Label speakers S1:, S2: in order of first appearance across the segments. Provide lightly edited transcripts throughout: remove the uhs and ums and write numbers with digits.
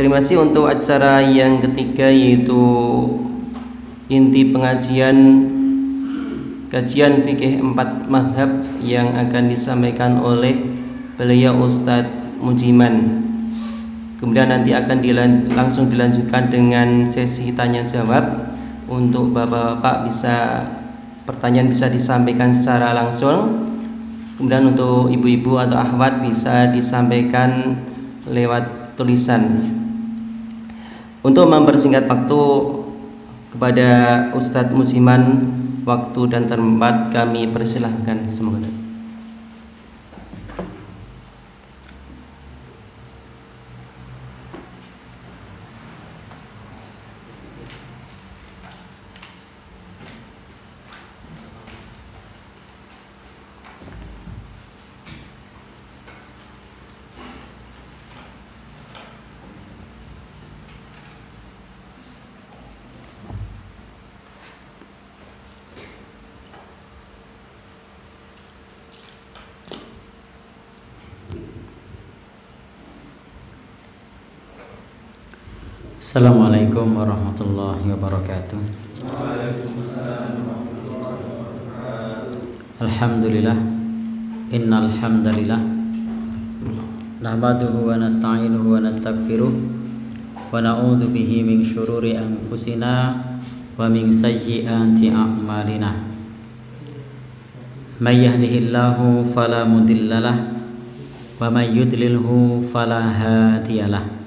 S1: Terima kasih untuk acara yang ketiga, yaitu inti pengajian kajian fikih 4 mazhab yang akan disampaikan oleh beliau Ustadz Mujiman. Kemudian nanti akan langsung dilanjutkan dengan sesi tanya jawab. Untuk bapak-bapak pertanyaan bisa disampaikan secara langsung. Kemudian untuk ibu-ibu atau akhwat bisa disampaikan lewat tulisan. Untuk mempersingkat waktu, kepada Ustadz Musiman, waktu dan tempat kami persilahkan. Semoga.
S2: Assalamualaikum warahmatullahi wabarakatuh. Alhamdulillah, innal hamdalillah nahmaduhu wa nasta'inuhu wa nastaghfiruh wa na'udzu bihi min syururi anfusina wa min sayyiati a'malina. May yahdihillahu fala mudhillalah wa may yudlilhu fala hadiyalah.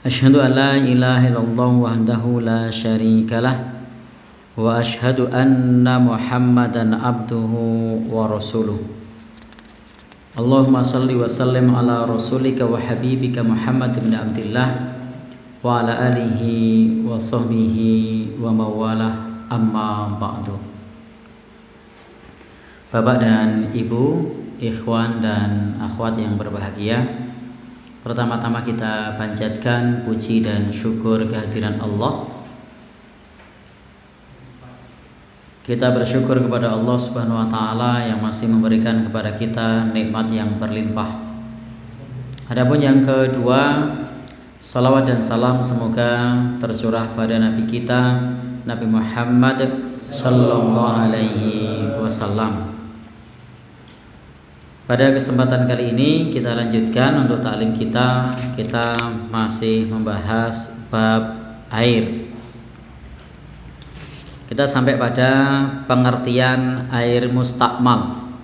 S2: Asyhadu an la ilaha illallah wahdahu la syarikalah wa asyhadu anna Muhammadan abduhu wa rasuluh. Allahumma salli wa sallim ala rasulika wa habibika Muhammad bin Abdillah wa ala alihi wa sahbihi wa mawalah, amma ba'du. Bapak dan Ibu, ikhwan dan akhwat yang berbahagia, pertama-tama kita panjatkan puji dan syukur kehadiran Allah. Kita bersyukur kepada Allah Subhanahu wa taala yang masih memberikan kepada kita nikmat yang berlimpah. Adapun yang kedua, salawat dan salam semoga tercurah pada Nabi kita, Nabi Muhammad sallallahu alaihi wasallam. Pada kesempatan kali ini kita lanjutkan untuk taklim kita. Kita masih membahas bab air. Kita sampai pada pengertian air mustakmal.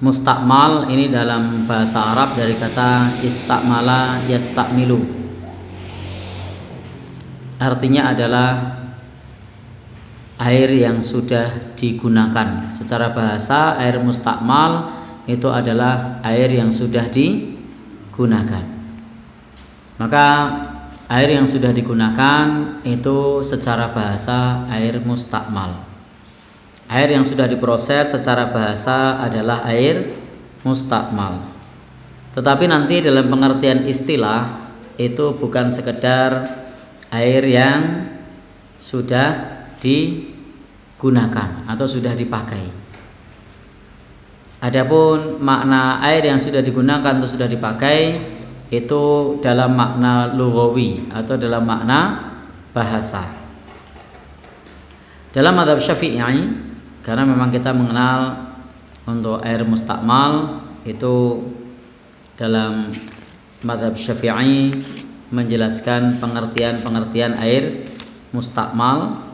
S2: Mustakmal ini dalam bahasa Arab dari kata istakmala yastakmilu. Artinya adalah air yang sudah digunakan. Secara bahasa, air mustakmal itu adalah air yang sudah digunakan. Maka air yang sudah digunakan itu secara bahasa air mustakmal. Air yang sudah diproses secara bahasa adalah air mustakmal. Tetapi nanti dalam pengertian istilah itu bukan sekedar air yang sudah digunakan atau sudah dipakai. Adapun makna air yang sudah digunakan atau sudah dipakai itu dalam makna lughawi atau dalam makna bahasa. Dalam mazhab Syafi'i, karena memang kita mengenal untuk air mustakmal itu dalam mazhab Syafi'i menjelaskan pengertian air mustakmal.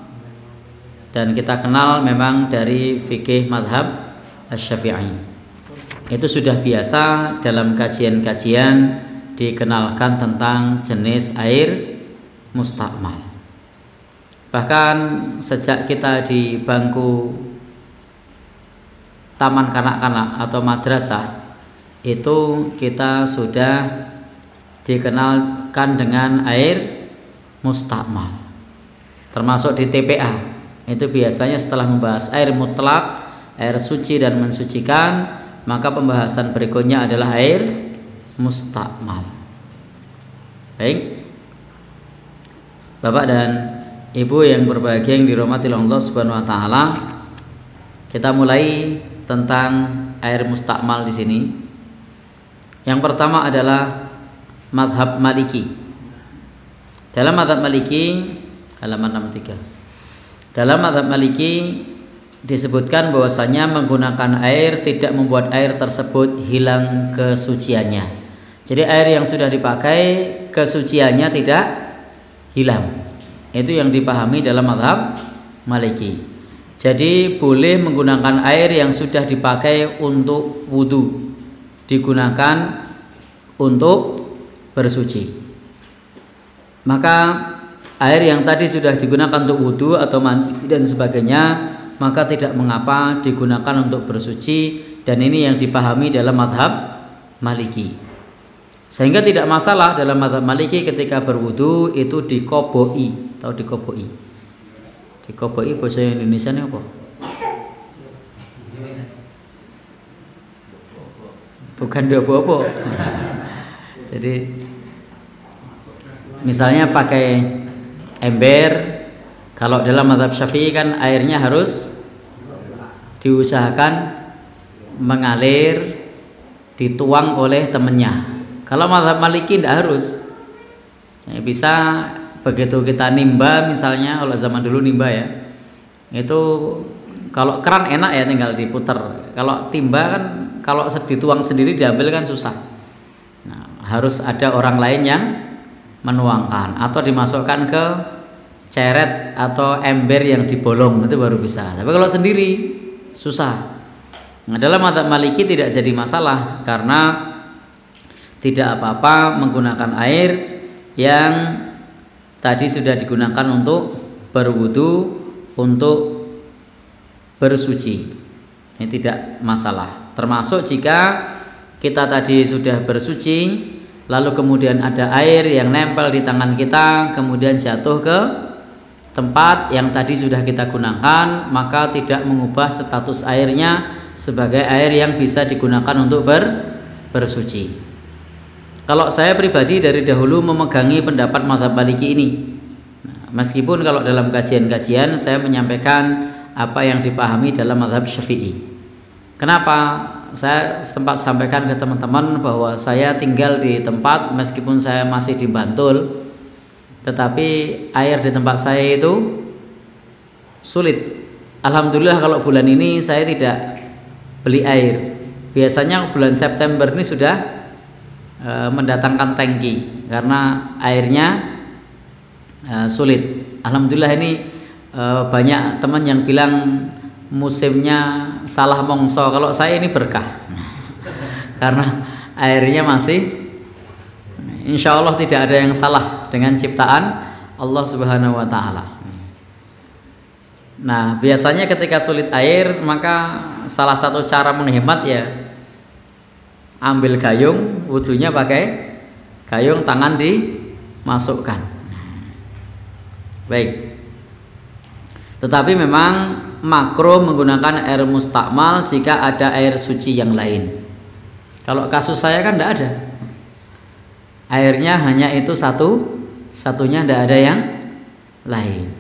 S2: Dan kita kenal memang dari fikih madhab Asy-Syafi'i. Itu sudah biasa dalam kajian-kajian dikenalkan tentang jenis air mustakmal. Bahkan sejak kita di bangku taman kanak-kanak atau madrasah, itu kita sudah dikenalkan dengan air mustakmal. Termasuk di TPA. Itu biasanya setelah membahas air mutlak, air suci dan mensucikan, maka pembahasan berikutnya adalah air mustakmal. Baik, Bapak dan Ibu yang berbahagia yang dirahmati Allah Subhanahu wa taala, kita mulai tentang air mustakmal di sini. Yang pertama adalah mazhab Maliki. Dalam mazhab Maliki halaman 63. Dalam mazhab Maliki disebutkan bahwasanya menggunakan air tidak membuat air tersebut hilang kesuciannya. Jadi air yang sudah dipakai kesuciannya tidak hilang. Itu yang dipahami dalam mazhab Maliki. Jadi boleh menggunakan air yang sudah dipakai untuk wudu, digunakan untuk bersuci. Maka air yang tadi sudah digunakan untuk wudu atau mandi dan sebagainya, maka tidak mengapa digunakan untuk bersuci, dan ini yang dipahami dalam mazhab Maliki. Sehingga tidak masalah dalam mazhab Maliki ketika berwudu itu dikoboi. Tahu dikoboi? Dikoboi bahasa Indonesia ini apa? Bukan diopo-opo. Jadi misalnya pakai ember, kalau dalam mazhab Syafi'i kan airnya harus diusahakan mengalir, dituang oleh temennya. Kalau mazhab Maliki tidak harus. Ya, bisa begitu kita nimba, misalnya kalau zaman dulu nimba ya, itu kalau keran enak ya tinggal diputer. Kalau timba kan kalau dituang sendiri diambil kan susah. Nah, harus ada orang lain yang menuangkan atau dimasukkan ke ceret atau ember yang dibolong, itu baru bisa. Tapi kalau sendiri susah. Nah, dalam mazhab Maliki tidak jadi masalah karena tidak apa-apa menggunakan air yang tadi sudah digunakan untuk berwudu, untuk bersuci. Ini tidak masalah. Termasuk jika kita tadi sudah bersuci, lalu kemudian ada air yang nempel di tangan kita, kemudian jatuh ke tempat yang tadi sudah kita gunakan, maka tidak mengubah status airnya sebagai air yang bisa digunakan untuk bersuci. Kalau saya pribadi dari dahulu memegangi pendapat mazhab Maliki ini. Nah, meskipun kalau dalam kajian-kajian saya menyampaikan apa yang dipahami dalam mazhab Syafi'i. Kenapa? Saya sempat sampaikan ke teman-teman bahwa saya tinggal di tempat, meskipun saya masih di Bantul, tetapi air di tempat saya itu sulit. Alhamdulillah kalau bulan ini saya tidak beli air. Biasanya bulan September ini sudah mendatangkan tangki karena airnya sulit. Alhamdulillah ini banyak teman yang bilang musimnya salah mongso. Kalau saya ini berkah karena airnya masih, insya Allah tidak ada yang salah dengan ciptaan Allah Subhanahu wa Ta'ala. Nah, biasanya ketika sulit air, maka salah satu cara menghemat ya ambil gayung, wudunya pakai gayung, tangan dimasukkan. Baik. Tetapi memang makruh menggunakan air mustakmal jika ada air suci yang lain. Kalau kasus saya kan tidak ada. Airnya hanya itu satunya, tidak ada yang lain.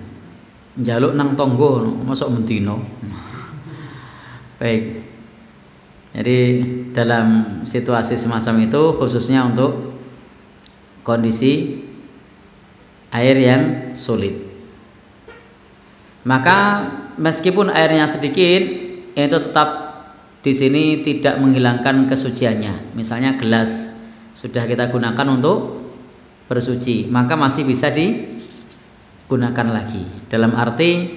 S2: Njaluk nang tonggo, masuk mentino. Baik. Jadi dalam situasi semacam itu, khususnya untuk kondisi air yang sulit, maka meskipun airnya sedikit, itu tetap di sini tidak menghilangkan kesuciannya. Misalnya gelas sudah kita gunakan untuk bersuci, maka masih bisa digunakan lagi. Dalam arti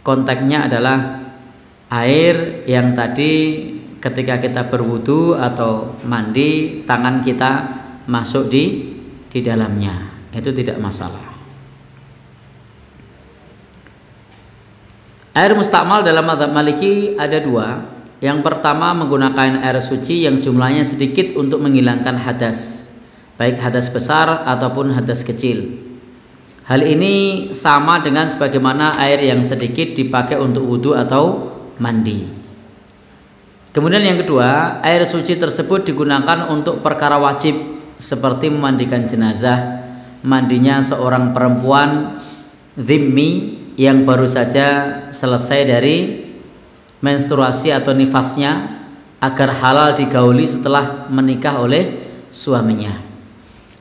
S2: konteksnya adalah air yang tadi ketika kita berwudu atau mandi, tangan kita masuk di dalamnya, itu tidak masalah. Air mustakmal dalam mazhab Maliki ada dua. Yang pertama menggunakan air suci yang jumlahnya sedikit untuk menghilangkan hadas, baik hadas besar ataupun hadas kecil. Hal ini sama dengan sebagaimana air yang sedikit dipakai untuk wudu atau mandi. Kemudian yang kedua, air suci tersebut digunakan untuk perkara wajib seperti memandikan jenazah, mandinya seorang perempuan dhimmi yang baru saja selesai dari menstruasi atau nifasnya, agar halal digauli setelah menikah oleh suaminya,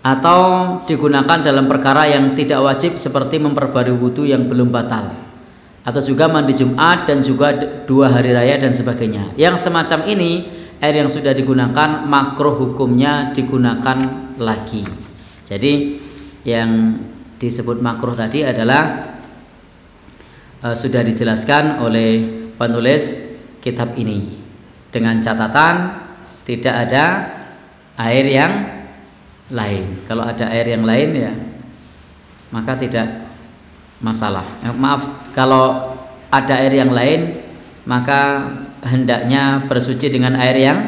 S2: atau digunakan dalam perkara yang tidak wajib seperti memperbarui wudu yang belum batal, atau juga mandi Jumat dan juga 2 hari raya dan sebagainya. Yang semacam ini air yang sudah digunakan makruh hukumnya digunakan lagi. Jadi yang disebut makruh tadi adalah sudah dijelaskan oleh penulis kitab ini dengan catatan tidak ada air yang lain. Kalau ada air yang lain ya maka tidak masalah. Maaf, kalau ada air yang lain maka hendaknya bersuci dengan air yang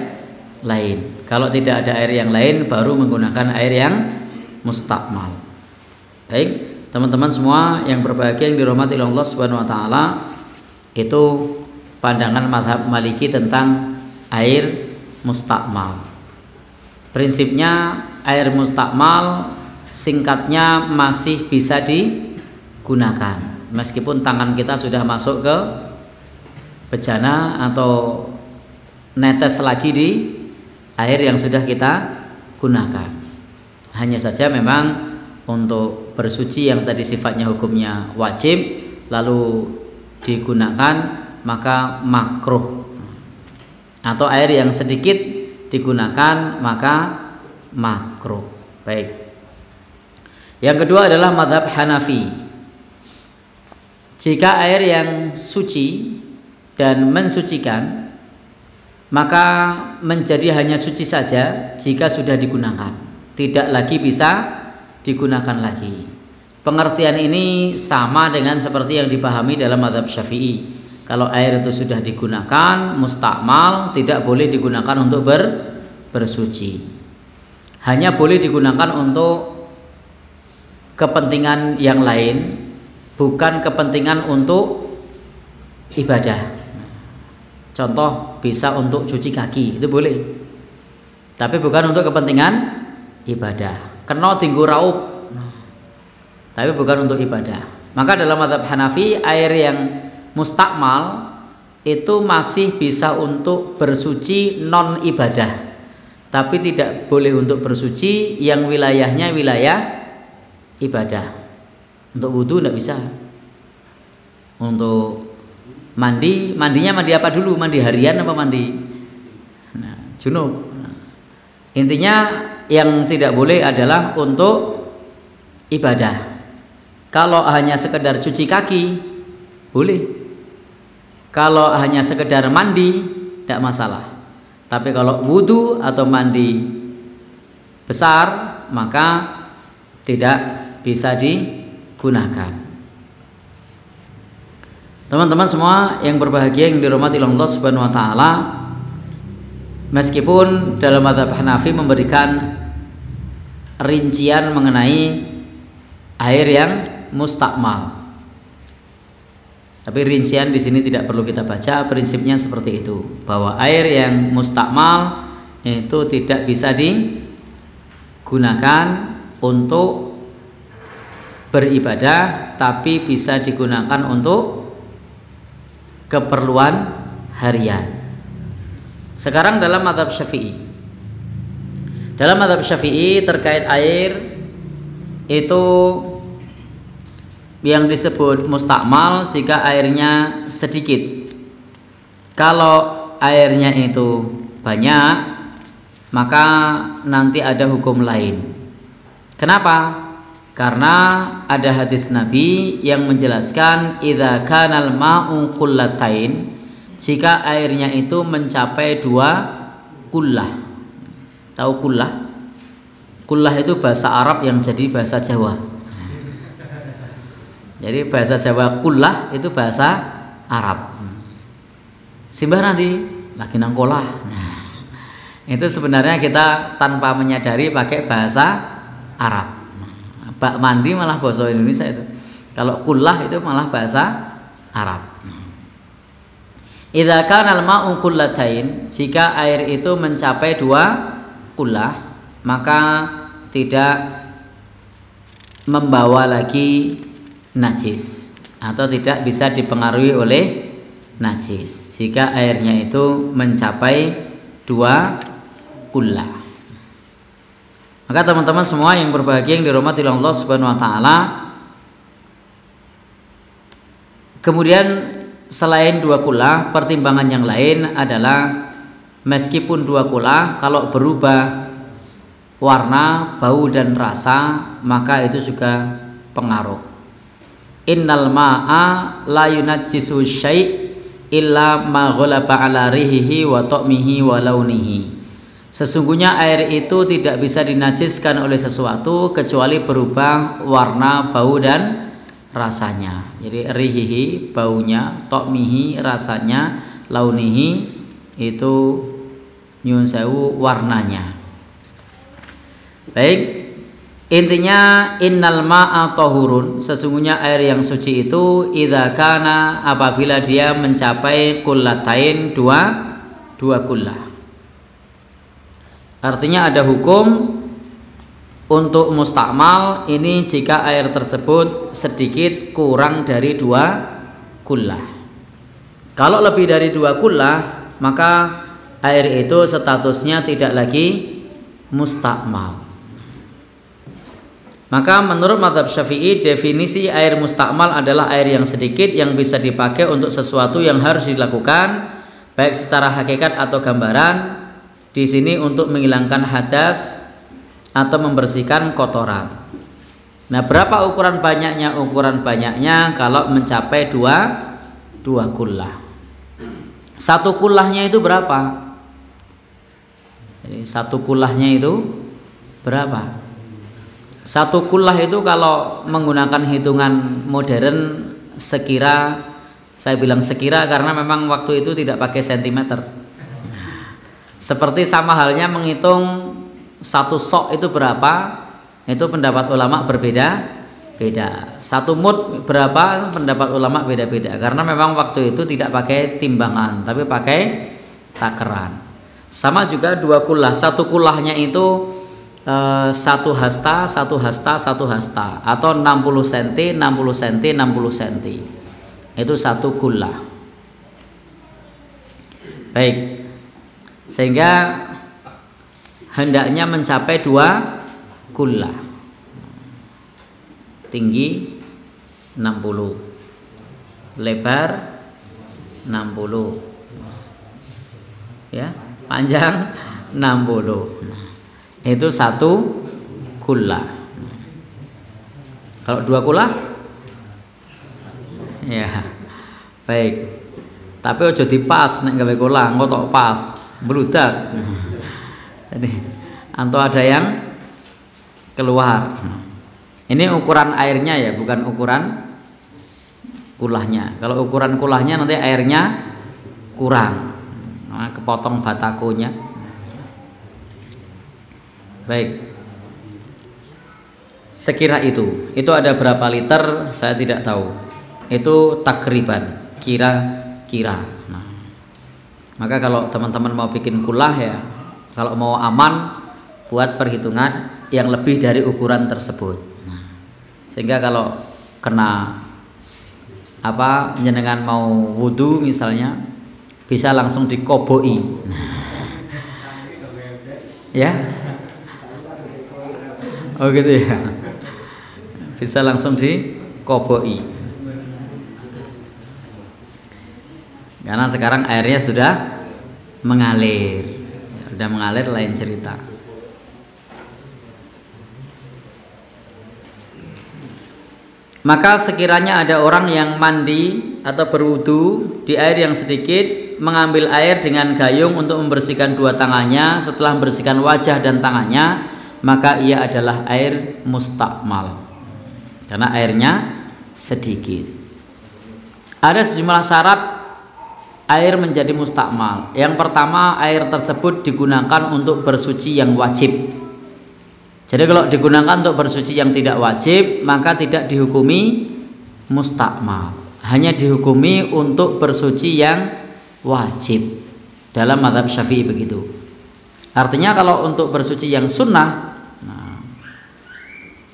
S2: lain. Kalau tidak ada air yang lain baru menggunakan air yang mustakmal. Baik, teman-teman semua yang berbahagia yang dirahmati Allah Subhanahu wa taala, itu pandangan mazhab Maliki tentang air mustakmal. Prinsipnya air mustakmal singkatnya masih bisa digunakan meskipun tangan kita sudah masuk ke bejana atau netes lagi di air yang sudah kita gunakan. Hanya saja memang untuk bersuci yang tadi sifatnya hukumnya wajib lalu digunakan maka makruh, atau air yang sedikit digunakan maka makruh. Baik. Yang kedua adalah mazhab Hanafi. Jika air yang suci dan mensucikan maka menjadi hanya suci saja jika sudah digunakan, tidak lagi bisa digunakan lagi. Pengertian ini sama dengan seperti yang dipahami dalam mazhab Syafi'i. Kalau air itu sudah digunakan mustakmal, tidak boleh digunakan untuk bersuci. Hanya boleh digunakan untuk kepentingan yang lain, bukan kepentingan untuk ibadah. Contoh, bisa untuk cuci kaki, itu boleh. Tapi bukan untuk kepentingan ibadah. Kena tinggu raup, tapi bukan untuk ibadah. Maka dalam mazhab Hanafi air yang mustakmal itu masih bisa untuk bersuci non ibadah, tapi tidak boleh untuk bersuci yang wilayahnya wilayah ibadah. Untuk wudu tidak bisa. Untuk mandinya mandi apa dulu? Mandi harian apa mandi junub? Intinya yang tidak boleh adalah untuk ibadah. Kalau hanya sekedar cuci kaki boleh. Kalau hanya sekedar mandi tidak masalah. Tapi kalau wudu atau mandi besar maka tidak bisa digunakan. Teman-teman semua yang berbahagia yang dirahmati Allah Subhanahu wa taala, meskipun dalam mazhab Hanafi memberikan rincian mengenai air yang mustakmal, tapi rincian di sini tidak perlu kita baca. Prinsipnya seperti itu, bahwa air yang mustakmal itu tidak bisa digunakan untuk beribadah, tapi bisa digunakan untuk keperluan harian. Sekarang dalam mazhab Syafi'i, terkait air itu yang disebut mustakmal jika airnya sedikit. Kalau airnya itu banyak maka nanti ada hukum lain. Kenapa? Karena ada hadis Nabi yang menjelaskan idza kanal ma'u qullatain, jika airnya itu mencapai 2 kullah. Tahu kullah? Kullah itu bahasa Arab yang jadi bahasa Jawa. Jadi bahasa Jawa kullah itu bahasa Arab. Simbah nanti lagi nangkolah. Nah, itu sebenarnya kita tanpa menyadari pakai bahasa Arab. Bak mandi malah bahasa Indonesia itu. Kalau kullah itu malah bahasa Arab. Idza kana al-ma'u qullatain, jika air itu mencapai 2 kullah, maka tidak membawa lagi najis atau tidak bisa dipengaruhi oleh najis jika airnya itu mencapai kullah. Maka teman-teman semua yang berbahagia yang dirahmati oleh Allah Subhanahu wa taala, kemudian selain 2 kullah, pertimbangan yang lain adalah meskipun 2 kullah kalau berubah warna, bau dan rasa, maka itu juga pengaruh. Innal ma'a la yunajjisu syai' illa ma ghalaba ala rihihi wa ta'mihi wa launihi. Sesungguhnya air itu tidak bisa dinajiskan oleh sesuatu kecuali berubah warna, bau dan rasanya. Jadi rihihi baunya, ta'mihi rasanya, launihi itu nyun sewu warnanya. Baik, intinya innal ma'a tahurun, sesungguhnya air yang suci itu idza kana apabila dia mencapai kullatain, dua kullah. Artinya ada hukum untuk mustakmal ini jika air tersebut sedikit kurang dari 2 kullah. Kalau lebih dari 2 kullah, maka air itu statusnya tidak lagi mustakmal. Maka menurut mazhab Syafi'i, definisi air mustakmal adalah air yang sedikit yang bisa dipakai untuk sesuatu yang harus dilakukan, baik secara hakikat atau gambaran. Di sini untuk menghilangkan hadas atau membersihkan kotoran. Nah, berapa ukuran banyaknya? Ukuran banyaknya kalau mencapai 2 kullah. 1 kullahnya itu berapa? Jadi 1 kullahnya itu berapa? 1 kullah itu kalau menggunakan hitungan modern sekira, saya bilang sekira karena memang waktu itu tidak pakai sentimeter. Seperti sama halnya menghitung 1 sok itu berapa, itu pendapat ulama berbeda-beda. 1 mud berapa, pendapat ulama beda-beda. Karena memang waktu itu tidak pakai timbangan, tapi pakai takaran. Sama juga 2 kullah. 1 kullahnya itu 1 hasta, 1 hasta, 1 hasta, atau 60 cm, 60 cm, 60 cm. Itu 1 kullah. Baik. Sehingga hendaknya mencapai 2 kullah. Tinggi 60, lebar 60, ya, panjang 60. Itu 1 kullah. Kalau 2 kullah, ya, baik. Tapi ojo dipas nek gawe kullah, engko tok pas. Beludak. Jadi atau ada yang keluar. Ini ukuran airnya ya, bukan ukuran kullahnya. Kalau ukuran kullahnya nanti airnya kurang, nah, kepotong batakonya. Baik, sekira itu ada berapa liter saya tidak tahu. Itu takriban, kira-kira. Maka kalau teman-teman mau bikin kullah ya, kalau mau aman, buat perhitungan yang lebih dari ukuran tersebut. Sehingga kalau kena jenengan mau wudhu misalnya, bisa langsung dikoboi. Ya? Oh gitu ya. Bisa langsung dikoboi. Karena sekarang airnya sudah mengalir. Sudah mengalir lain cerita. Maka sekiranya ada orang yang mandi atau berwudu di air yang sedikit, mengambil air dengan gayung untuk membersihkan 2 tangannya, setelah membersihkan wajah dan tangannya, maka ia adalah air mustakmal. Karena airnya sedikit. Ada sejumlah syarat air menjadi mustakmal. Yang pertama, air tersebut digunakan untuk bersuci yang wajib. Jadi kalau digunakan untuk bersuci yang tidak wajib, maka tidak dihukumi mustakmal. Hanya dihukumi untuk bersuci yang wajib. Dalam mazhab Syafi'i begitu. Artinya kalau untuk bersuci yang sunnah,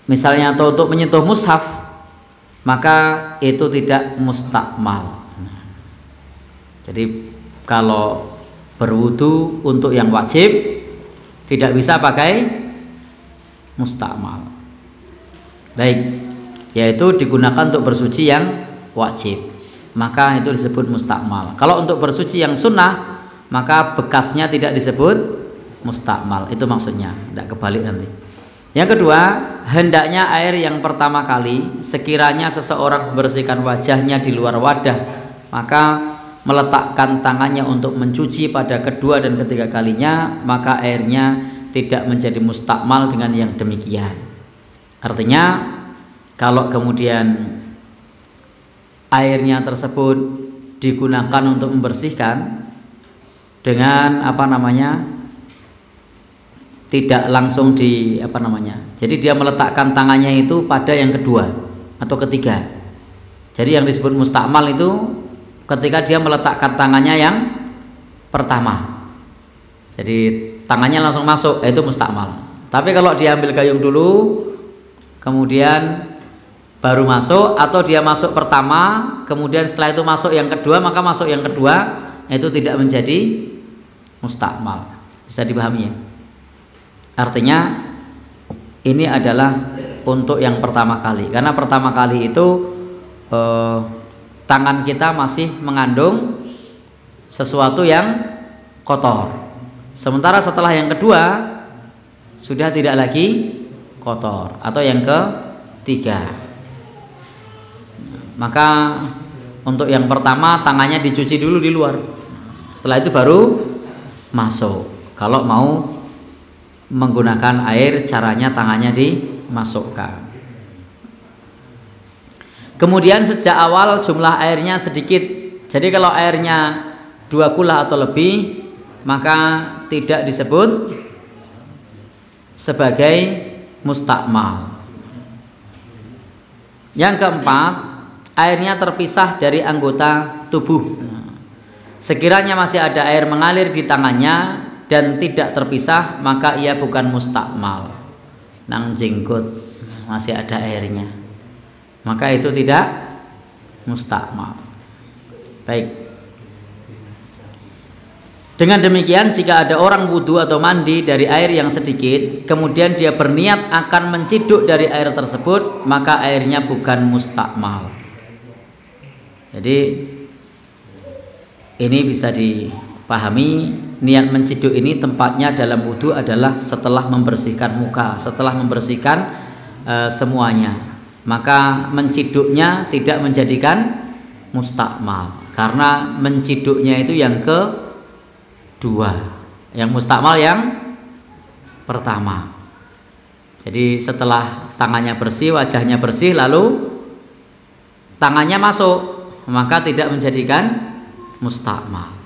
S2: misalnya atau untuk menyentuh mushaf, maka itu tidak mustakmal. Jadi kalau berwudu untuk yang wajib tidak bisa pakai mustakmal. Baik, yaitu digunakan untuk bersuci yang wajib, maka itu disebut mustakmal. Kalau untuk bersuci yang sunnah, maka bekasnya tidak disebut mustakmal. Itu maksudnya, tidak kebalik nanti. Yang kedua, hendaknya air yang pertama kali sekiranya seseorang membersihkan wajahnya di luar wadah, maka meletakkan tangannya untuk mencuci pada kedua dan ketiga kalinya, maka airnya tidak menjadi mustakmal dengan yang demikian. Artinya kalau kemudian airnya tersebut digunakan untuk membersihkan dengan tidak langsung jadi dia meletakkan tangannya itu pada yang kedua atau ketiga. Jadi yang disebut mustakmal itu ketika dia meletakkan tangannya yang pertama, jadi tangannya langsung masuk, itu mustakmal. Tapi kalau dia ambil gayung dulu kemudian baru masuk, atau dia masuk pertama kemudian setelah itu masuk yang kedua, maka masuk yang kedua itu tidak menjadi mustakmal. Bisa dipahami ya? Artinya ini adalah untuk yang pertama kali, karena pertama kali itu tangan kita masih mengandung sesuatu yang kotor, sementara setelah yang kedua sudah tidak lagi kotor, atau yang ketiga. Maka untuk yang pertama tangannya dicuci dulu di luar, setelah itu baru masuk. Kalau mau menggunakan air, caranya tangannya dimasukkan. Kemudian sejak awal jumlah airnya sedikit, jadi kalau airnya 2 kula atau lebih, maka tidak disebut sebagai mustakmal. Yang keempat, airnya terpisah dari anggota tubuh. Sekiranya masih ada air mengalir di tangannya dan tidak terpisah, maka ia bukan mustakmal. Nang jenggot masih ada airnya, maka itu tidak mustakmal. Baik. Dengan demikian, jika ada orang wudu atau mandi dari air yang sedikit, kemudian dia berniat akan menciduk dari air tersebut, maka airnya bukan mustakmal. Jadi ini bisa dipahami, niat menciduk ini tempatnya dalam wudu adalah setelah membersihkan muka, setelah membersihkan semuanya. Maka menciduknya tidak menjadikan mustakmal, karena menciduknya itu yang kedua, yang mustakmal yang pertama. Jadi setelah tangannya bersih, wajahnya bersih, lalu tangannya masuk, maka tidak menjadikan mustakmal.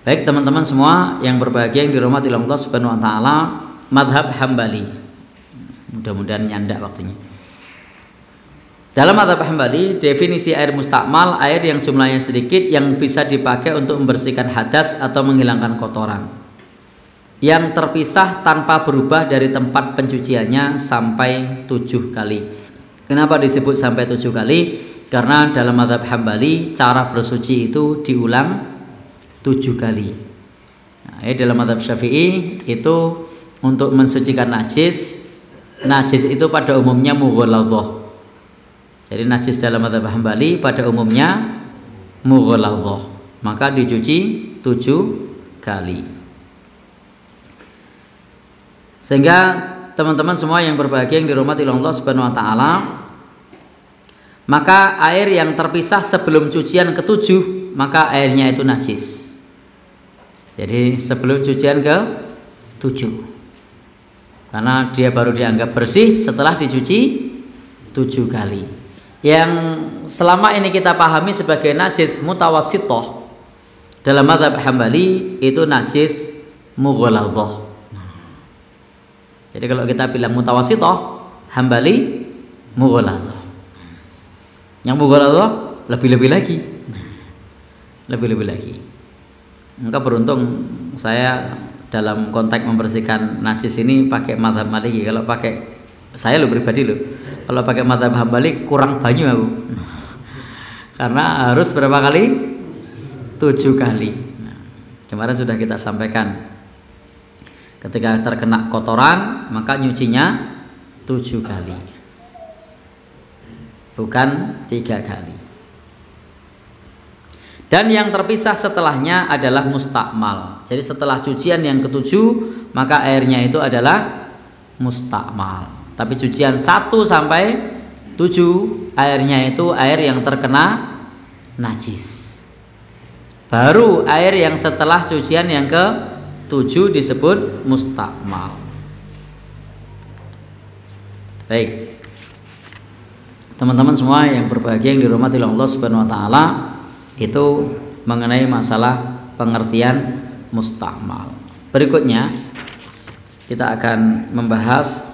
S2: Baik teman-teman semua yang berbahagia, yang dirahmati Allah Subhanahu wa taala, mazhab Hambali. Mudah-mudahan nyandak waktunya. Dalam mazhab Hambali, definisi air mustakmal, air yang jumlahnya sedikit yang bisa dipakai untuk membersihkan hadas atau menghilangkan kotoran, yang terpisah tanpa berubah dari tempat pencuciannya sampai 7 kali. Kenapa disebut sampai 7 kali? Karena dalam mazhab Hambali cara bersuci itu diulang 7 kali. Nah, dalam mazhab Syafi'i itu untuk mensucikan najis itu pada umumnya mughalladhah. Jadi najis dalam mazhab Hambali pada umumnya mughalladhah, maka dicuci 7 kali. Sehingga teman-teman semua yang berbahagia, yang dirahmati Allah Subhanahu wa taala, maka air yang terpisah sebelum cucian ke-7, maka airnya itu najis. Jadi sebelum cucian ke-7, karena dia baru dianggap bersih setelah dicuci 7 kali. Yang selama ini kita pahami sebagai najis mutawassithah dalam mazhab Hambali itu najis mughalladhah. Jadi kalau kita bilang mutawassithah, Hambali mughalladhah. Yang mughalladhah lebih-lebih lagi. Lebih-lebih lagi. Maka beruntung saya dalam konteks membersihkan najis ini pakai mazhab Maliki. Kalau pakai saya pribadi kalau pakai mazhab Hambali kurang banyu aku. Karena harus berapa kali? 7 kali. Nah, kemarin sudah kita sampaikan, ketika terkena kotoran maka nyucinya 7 kali, bukan 3 kali. Dan yang terpisah setelahnya adalah mustakmal. Jadi setelah cucian yang ke-7 maka airnya itu adalah mustakmal. Tapi cucian 1 sampai 7 airnya itu air yang terkena najis. Baru air yang setelah cucian yang ke-7 disebut mustakmal. Baik, teman-teman semua yang berbahagia yang dirahmati Allah Subhanahu wa taala, itu mengenai masalah pengertian mustakmal. Berikutnya kita akan membahas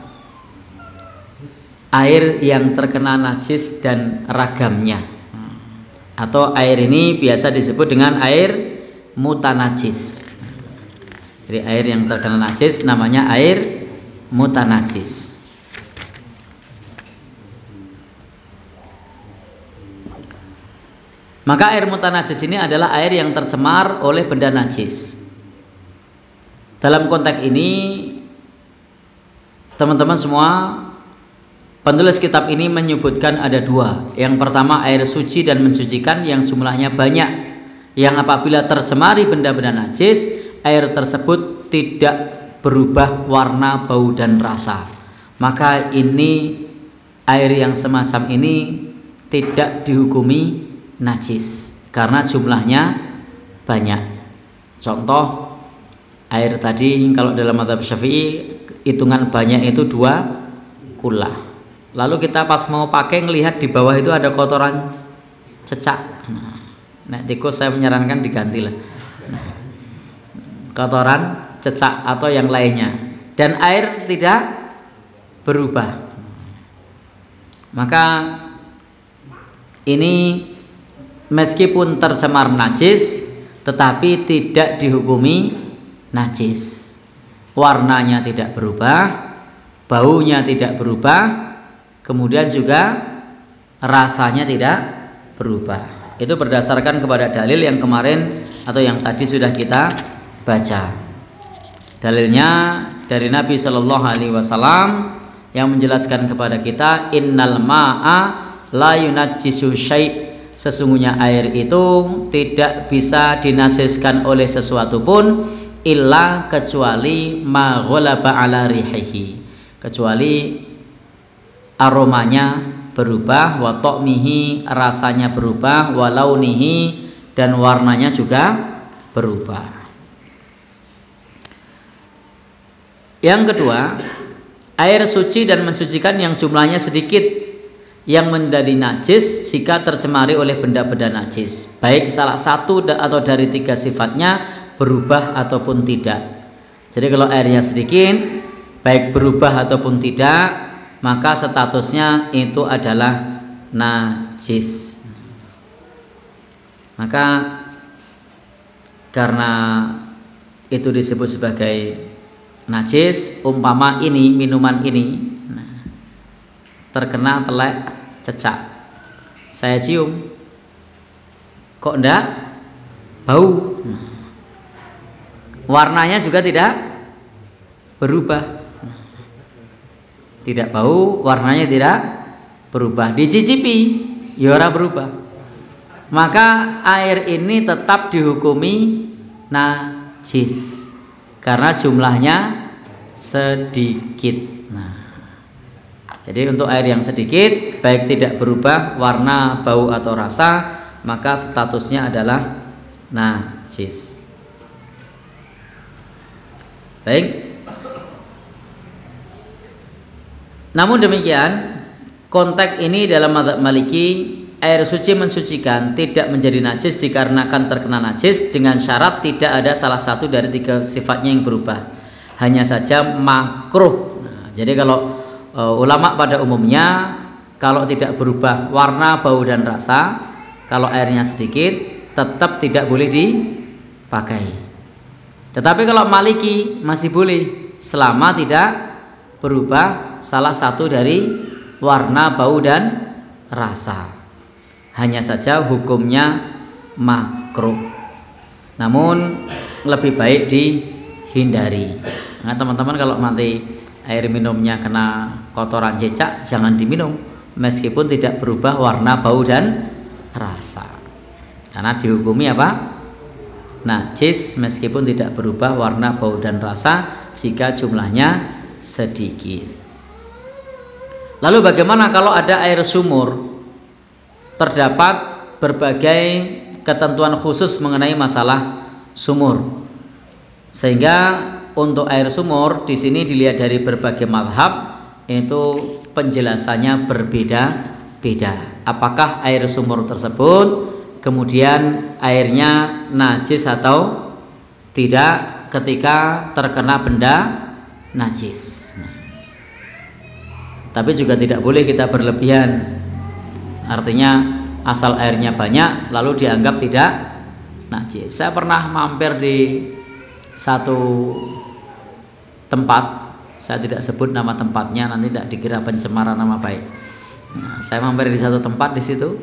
S2: air yang terkena najis dan ragamnya. Atau air ini biasa disebut dengan air mutanajis. Jadi air yang terkena najis namanya air mutanajis. Maka air mutanajis ini adalah air yang tercemar oleh benda najis. Dalam konteks ini, teman-teman semua, penulis kitab ini menyebutkan ada 2. Yang pertama air suci dan mensucikan yang jumlahnya banyak, yang apabila tercemari benda-benda najis, air tersebut tidak berubah warna, bau dan rasa. Maka ini air yang semacam ini tidak dihukumi najis karena jumlahnya banyak. Contoh air tadi kalau dalam mazhab Syafi'i hitungan banyak itu 2 kullah. Lalu kita pas mau pakai ngelihat di bawah itu ada kotoran cecak. Nah, tikus saya menyarankan diganti lah. Nah, kotoran cecak atau yang lainnya dan air tidak berubah. Maka ini meskipun tercemar najis tetapi tidak dihukumi najis. Warnanya tidak berubah, baunya tidak berubah, kemudian juga rasanya tidak berubah. Itu berdasarkan kepada dalil yang kemarin atau yang tadi sudah kita baca. Dalilnya dari Nabi Shallallahu Alaihi Wasallam yang menjelaskan kepada kita, innal ma'a la yunajjisu syai'. Sesungguhnya air itu tidak bisa dinajiskan oleh sesuatu pun illa kecuali ma ghalaba ala rihihi, kecuali aromanya berubah, wa ta'mihi rasanya berubah, wa launihi dan warnanya juga berubah. Yang kedua, air suci dan mensucikan yang jumlahnya sedikit yang menjadi najis jika tercemari oleh benda-benda najis, baik salah satu atau dari 3 sifatnya berubah ataupun tidak. Jadi kalau airnya sedikit, baik berubah ataupun tidak, maka statusnya itu adalah najis. Maka karena itu disebut sebagai najis, umpama ini minuman ini terkena telek cecak, saya cium, kok enggak bau, warnanya juga tidak berubah, tidak bau, warnanya tidak berubah, dicicipi ya ora berubah, maka air ini tetap dihukumi najis karena jumlahnya sedikit. Jadi untuk air yang sedikit, baik tidak berubah warna, bau atau rasa, maka statusnya adalah najis. Baik. Namun demikian, konteks ini dalam mazhab Maliki, air suci mensucikan tidak menjadi najis dikarenakan terkena najis dengan syarat tidak ada salah satu dari 3 sifatnya yang berubah. Hanya saja makruh. Jadi kalau ulama pada umumnya kalau tidak berubah warna, bau dan rasa, kalau airnya sedikit tetap tidak boleh dipakai. Tetapi kalau Maliki masih boleh selama tidak berubah salah satu dari warna, bau dan rasa. Hanya saja hukumnya makruh. namun lebih baik dihindari. Nah, teman-teman kalau nanti air minumnya kena kotoran cicak jangan diminum meskipun tidak berubah warna, bau dan rasa. Karena dihukumi apa? Najis meskipun tidak berubah warna, bau dan rasa jika jumlahnya sedikit. Lalu bagaimana kalau ada air sumur? Terdapat berbagai ketentuan khusus mengenai masalah sumur. Sehingga untuk air sumur di sini dilihat dari berbagai mazhab itu penjelasannya berbeda-beda. Apakah air sumur tersebut kemudian airnya najis atau tidak ketika terkena benda najis. Tapi juga tidak boleh kita berlebihan. Artinya asal airnya banyak lalu dianggap tidak najis. Saya pernah mampir di satu tempat, saya tidak sebut nama tempatnya nanti tidak dikira pencemaran nama baik. Nah, saya mampir di satu tempat di situ.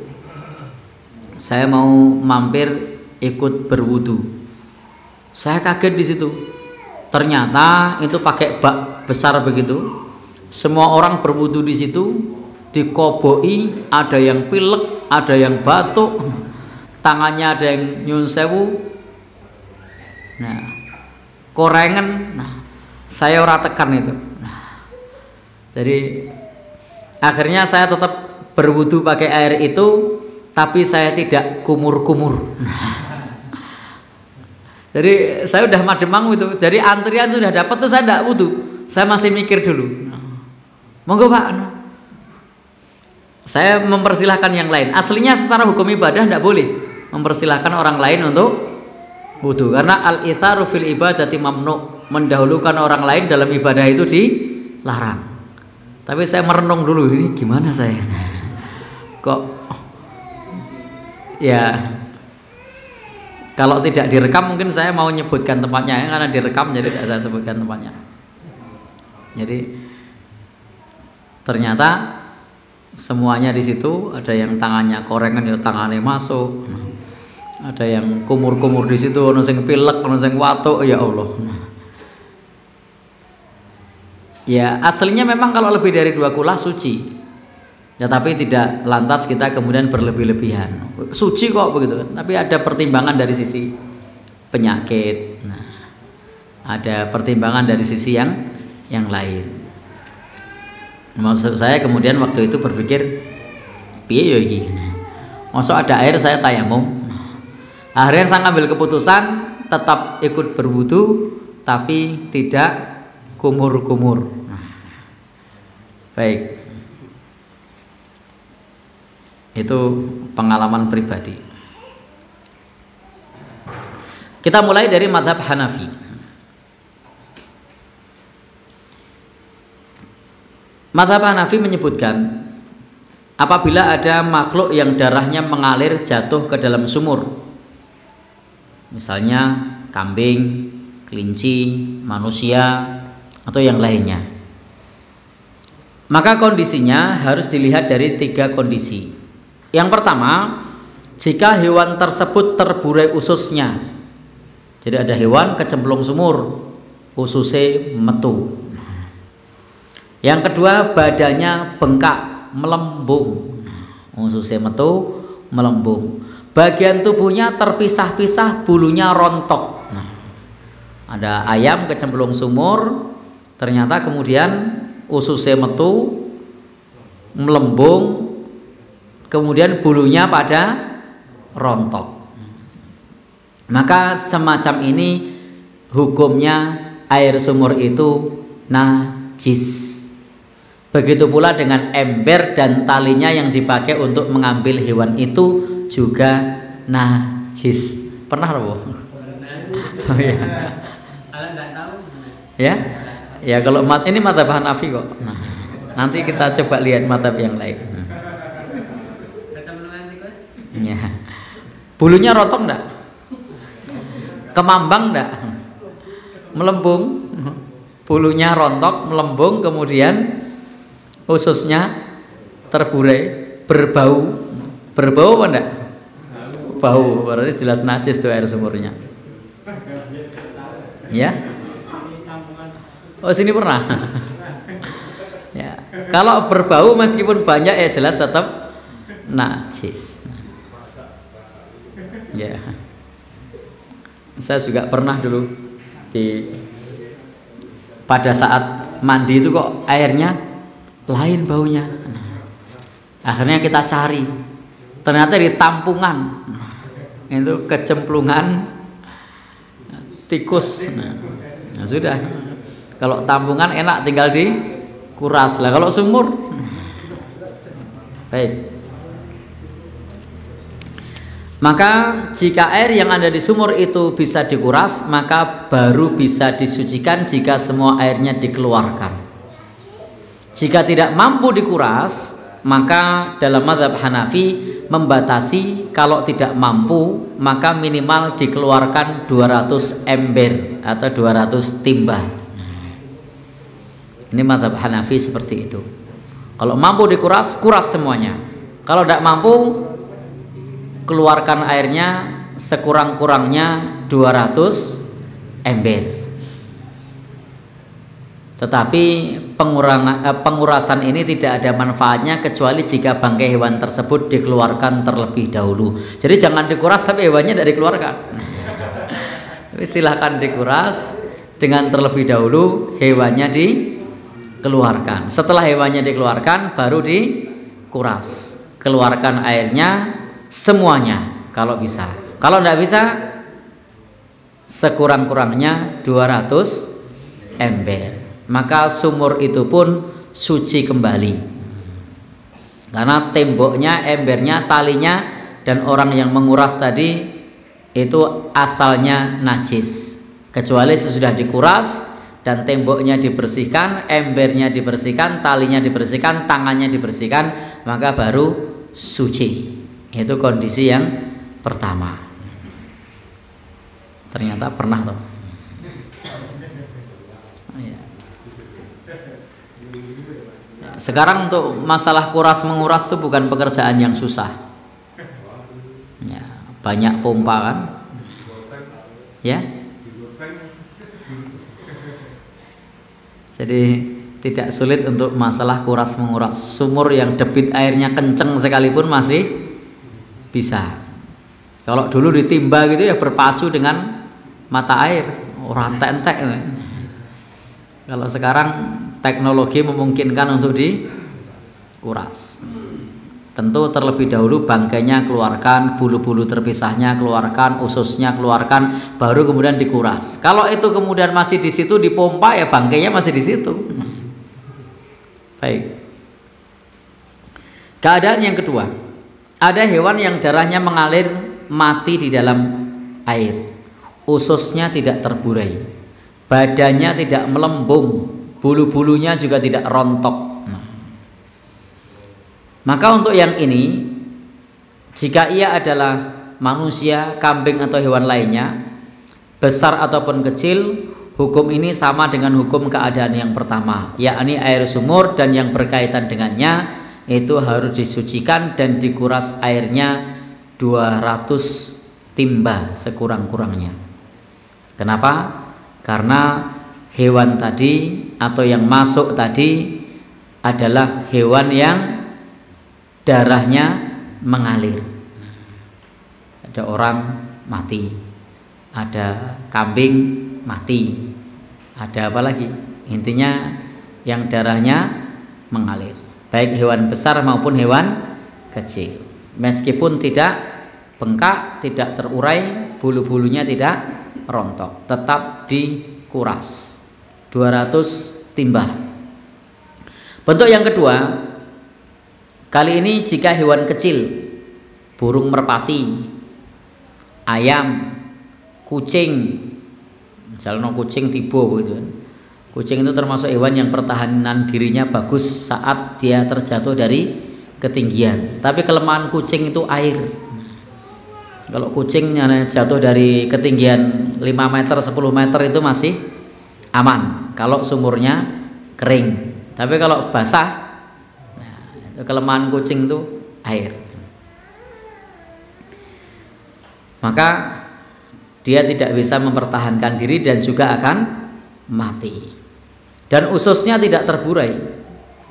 S2: Saya mau mampir ikut berwudu. Saya kaget di situ. Ternyata itu pakai bak besar begitu. Semua orang berwudu di situ. Dikoboi, ada yang pilek, ada yang batuk, tangannya ada yang nyun sewu, nah korengan, nah saya ora tekan itu. Nah, jadi akhirnya saya tetap berwudu pakai air itu, tapi saya tidak kumur-kumur. Jadi saya udah mademang itu, jadi antrian sudah dapat tuh saya tidak wudu, saya masih mikir dulu. Monggo Pak. Saya mempersilahkan yang lain. Aslinya secara hukum ibadah tidak boleh mempersilahkan orang lain untuk wudu karena al-itharu fil ibadati mamnu, mendahulukan orang lain dalam ibadah itu dilarang. Tapi saya merenung dulu, ini gimana saya? Kok ya kalau tidak direkam mungkin saya mau nyebutkan tempatnya ya, karena direkam jadi tidak saya sebutkan tempatnya. Jadi ternyata semuanya di situ, ada yang tangannya korengan ya tangannya masuk, ada yang kumur-kumur di situ, ono sing pilek, ono sing watuk, ya Allah. Ya aslinya memang kalau lebih dari 2 kula suci, ya tapi tidak lantas kita kemudian berlebih-lebihan. Suci kok begitu kan? Tapi ada pertimbangan dari sisi penyakit, nah, ada pertimbangan dari sisi yang lain. Maksud saya kemudian waktu itu berpikir piye ya iki. Masuk ada air saya tayamum. Akhirnya saya ngambil keputusan tetap ikut berwudu tapi tidak kumur-kumur. Baik. Itu pengalaman pribadi. Kita mulai dari mazhab Hanafi. Mazhab Hanafi menyebutkan apabila ada makhluk yang darahnya mengalir jatuh ke dalam sumur, misalnya kambing, kelinci, manusia atau yang lainnya, maka kondisinya harus dilihat dari 3 kondisi. Yang pertama, jika hewan tersebut terburai ususnya, jadi ada hewan kecemplung sumur, ususnya metu. Yang kedua, badannya bengkak, melembung, ususnya metu, melembung. Bagian tubuhnya terpisah-pisah, bulunya rontok. Nah, ada ayam kecemplung sumur, ternyata kemudian ususnya metu, melembung, kemudian bulunya pada rontok. Maka semacam ini hukumnya air sumur itu najis. Begitu pula dengan ember dan talinya yang dipakai untuk mengambil hewan itu juga najis. Pernah loh? Oh iya. Ya, ya kalau ini mazhab Hanafi kok. Nanti kita coba lihat mazhab yang lain. Ya. Bulunya rontok enggak? Kemambang enggak? Melembung. Bulunya rontok, melembung, kemudian ususnya terburai, berbau apa enggak? Bau, berarti jelas najis tuh air sumurnya. Ya. Oh, sini pernah. Ya. Kalau berbau meskipun banyak ya jelas tetap najis. Ya. Saya juga pernah dulu pada saat mandi itu kok airnya lain baunya. Akhirnya kita cari. Ternyata di tampungan. Itu kecemplungan tikus. Nah, sudah. Kalau tampungan enak tinggal dikuras lah. Kalau sumur, baik. Maka jika air yang ada di sumur itu bisa dikuras, maka baru bisa disucikan jika semua airnya dikeluarkan. Jika tidak mampu dikuras, maka dalam mazhab Hanafi membatasi kalau tidak mampu maka minimal dikeluarkan 200 ember atau 200 timba. Ini mazhab Hanafi seperti itu. Kalau mampu dikuras, kuras semuanya. Kalau tidak mampu, keluarkan airnya sekurang-kurangnya 200 ember. Tetapi pengurasan ini tidak ada manfaatnya kecuali jika bangkai hewan tersebut dikeluarkan terlebih dahulu. Jadi jangan dikuras tapi hewannya tidak dikeluarkan. Tapi silahkan dikuras dengan terlebih dahulu hewannya dikeluarkan. Setelah hewannya dikeluarkan baru dikuras. Keluarkan airnya semuanya kalau bisa. Kalau tidak bisa sekurang-kurangnya 200 ember. Maka sumur itu pun suci kembali. Karena temboknya, embernya, talinya dan orang yang menguras tadi itu asalnya najis. Kecuali sesudah dikuras dan temboknya dibersihkan, embernya dibersihkan, talinya dibersihkan, tangannya dibersihkan, maka baru suci. Itu kondisi yang pertama. Ternyata pernah toh. Sekarang untuk masalah kuras menguras itu bukan pekerjaan yang susah. Ya, banyak pompa kan. Ya. Jadi tidak sulit untuk masalah kuras menguras. Sumur yang debit airnya kenceng sekalipun masih bisa. Kalau dulu ditimba gitu ya berpacu dengan mata air, orang entek-entek. Kalau sekarang teknologi memungkinkan untuk dikuras. Tentu terlebih dahulu bangkainya keluarkan, bulu-bulu terpisahnya keluarkan, ususnya keluarkan, baru kemudian dikuras. Kalau itu kemudian masih di situ dipompa ya bangkainya masih di situ. Baik. Keadaan yang kedua, ada hewan yang darahnya mengalir mati di dalam air. Ususnya tidak terburai, badannya tidak melembung, bulu-bulunya juga tidak rontok. Maka untuk yang ini, jika ia adalah manusia, kambing atau hewan lainnya, besar ataupun kecil, hukum ini sama dengan hukum keadaan yang pertama, yakni air sumur dan yang berkaitan dengannya itu harus disucikan dan dikuras airnya 200 timba sekurang-kurangnya. Kenapa? Karena hewan tadi atau yang masuk tadi adalah hewan yang darahnya mengalir. Ada orang mati, ada kambing mati, ada apa lagi? Intinya yang darahnya mengalir, baik hewan besar maupun hewan kecil. Meskipun tidak bengkak, tidak terurai, bulu-bulunya tidak rontok, tetap dikuras 200 timba. Bentuk yang kedua, kali ini jika hewan kecil, burung merpati, ayam, kucing, misalnya kucing tibo gitu. Kucing itu termasuk hewan yang pertahanan dirinya bagus saat dia terjatuh dari ketinggian. Tapi kelemahan kucing itu air. Kalau kucingnya jatuh dari ketinggian 5 meter, 10 meter itu masih aman kalau sumurnya kering. Tapi kalau basah, kelemahan kucing itu air. Maka dia tidak bisa mempertahankan diri dan juga akan mati. Dan ususnya tidak terburai,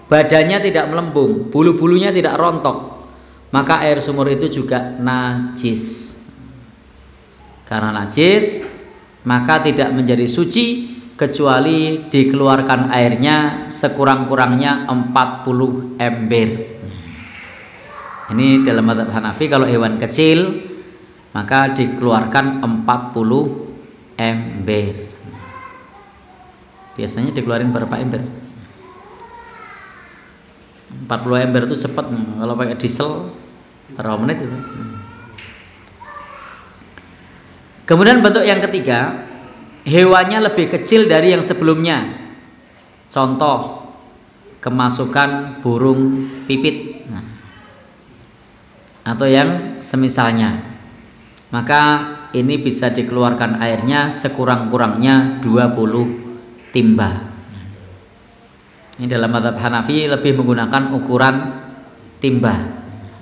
S2: badannya tidak melembung, bulu-bulunya tidak rontok, maka air sumur itu juga najis. Karena najis, maka tidak menjadi suci kecuali dikeluarkan airnya sekurang-kurangnya 40 ember. Ini dalam mazhab Hanafi. Kalau hewan kecil maka dikeluarkan 40 ember. Biasanya dikeluarin berapa ember? 40 ember itu cepat. Kalau pakai diesel berapa menit itu? Kemudian bentuk yang ketiga, hewannya lebih kecil dari yang sebelumnya. Contoh, kemasukan burung pipit atau yang semisalnya. Maka ini bisa dikeluarkan airnya sekurang-kurangnya 20 timba. Ini dalam mazhab Hanafi lebih menggunakan ukuran timba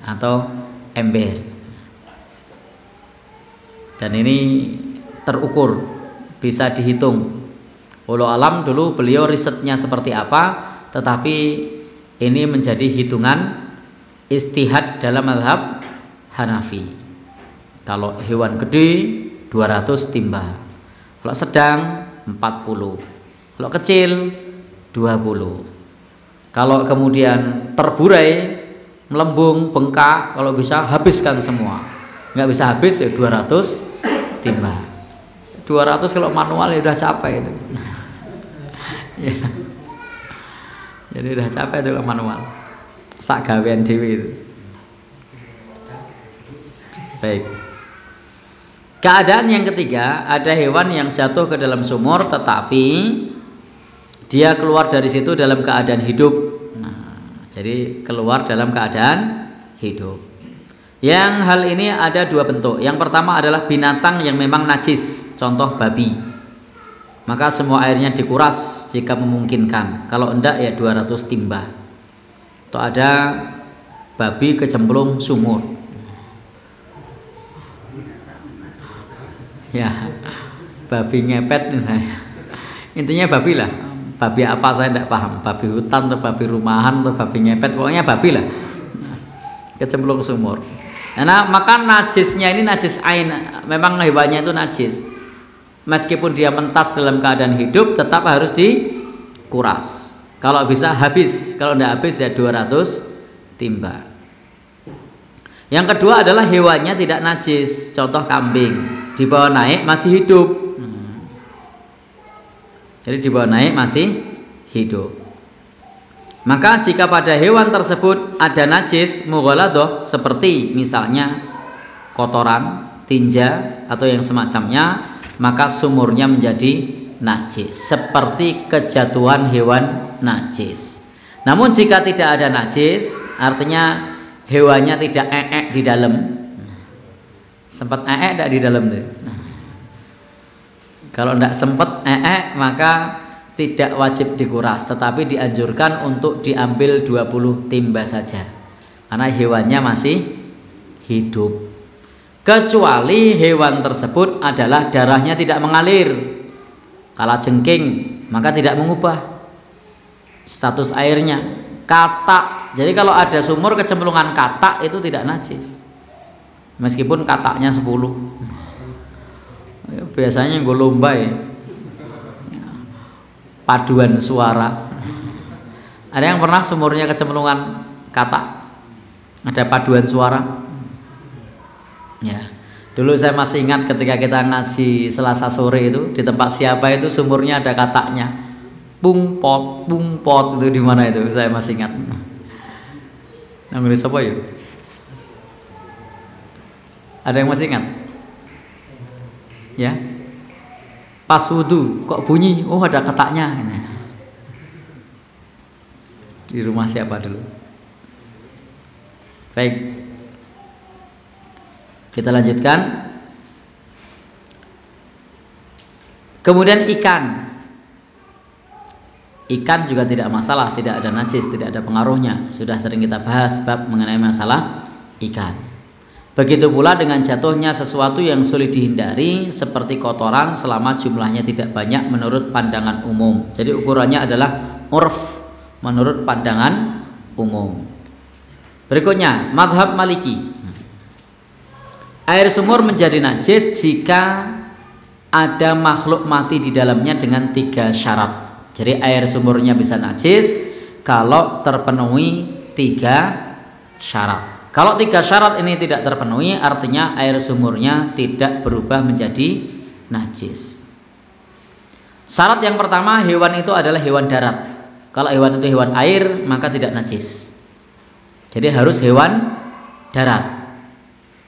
S2: atau ember. Dan ini terukur, bisa dihitung. Wallahu alam dulu beliau risetnya seperti apa, tetapi ini menjadi hitungan istihad dalam mazhab Hanafi. Kalau hewan gede 200 timba, kalau sedang 40, kalau kecil 20. Kalau kemudian terburai, melembung, bengkak, kalau bisa habiskan semua. Nggak bisa habis ya 200 timba. 200 kalau manual ya udah capek itu. Ya. Jadi udah capek itu kalau manual. Sak gawean dhewe itu. Baik. Keadaan yang ketiga, ada hewan yang jatuh ke dalam sumur tetapi dia keluar dari situ dalam keadaan hidup. Nah, jadi keluar dalam keadaan hidup. Yang hal ini ada dua bentuk. Yang pertama adalah binatang yang memang najis, contoh babi. Maka semua airnya dikuras jika memungkinkan. Kalau enggak ya 200 timba. Atau ada babi kecemplung sumur. Ya, babi ngepet misalnya. Intinya babi lah. Babi apa saya tidak paham. Babi hutan atau babi rumahan atau babi ngepet, pokoknya babi lah. Kecemplung sumur. Nah, maka najisnya ini najis ain, memang hewannya itu najis. Meskipun dia mentas dalam keadaan hidup, tetap harus dikuras. Kalau bisa habis, kalau tidak habis ya 200 timba. Yang kedua adalah hewannya tidak najis, contoh kambing, dibawa naik masih hidup. Jadi dibawa naik masih hidup. Maka jika pada hewan tersebut ada najis mughaladah seperti misalnya kotoran, tinja atau yang semacamnya, maka sumurnya menjadi najis seperti kejatuhan hewan najis. Namun jika tidak ada najis, artinya hewannya tidak di dalam. Sempat tidak di dalam tuh. Kalau tidak sempat maka tidak wajib dikuras, tetapi dianjurkan untuk diambil 20 timba saja karena hewannya masih hidup. Kecuali hewan tersebut adalah darahnya tidak mengalir, kalajengking, maka tidak mengubah status airnya. Katak, jadi kalau ada sumur kecemplungan katak itu tidak najis meskipun kataknya 10. Biasanya gue lomba ya, paduan suara. Ada yang pernah sumurnya kecemplungan katak? Ada paduan suara? Ya. Dulu saya masih ingat ketika kita ngaji Selasa sore itu di tempat siapa itu sumurnya ada kataknya. Pungpot itu di mana itu? Saya masih ingat. Namanya siapa ya? Ada yang masih ingat? Ya. Pas wudu kok bunyi, oh ada kataknya. Di rumah siapa dulu? Baik, kita lanjutkan. Kemudian ikan juga tidak masalah, tidak ada najis, tidak ada pengaruhnya. Sudah sering kita bahas bab mengenai masalah ikan. Begitu pula dengan jatuhnya sesuatu yang sulit dihindari seperti kotoran selama jumlahnya tidak banyak menurut pandangan umum. Jadi ukurannya adalah urf menurut pandangan umum. Berikutnya, mazhab Maliki. Air sumur menjadi najis jika ada makhluk mati di dalamnya dengan 3 syarat. Jadi air sumurnya bisa najis kalau terpenuhi 3 syarat. Kalau 3 syarat ini tidak terpenuhi, artinya air sumurnya tidak berubah menjadi najis. Syarat yang pertama, hewan itu adalah hewan darat. Kalau hewan itu hewan air, maka tidak najis. Jadi harus hewan darat.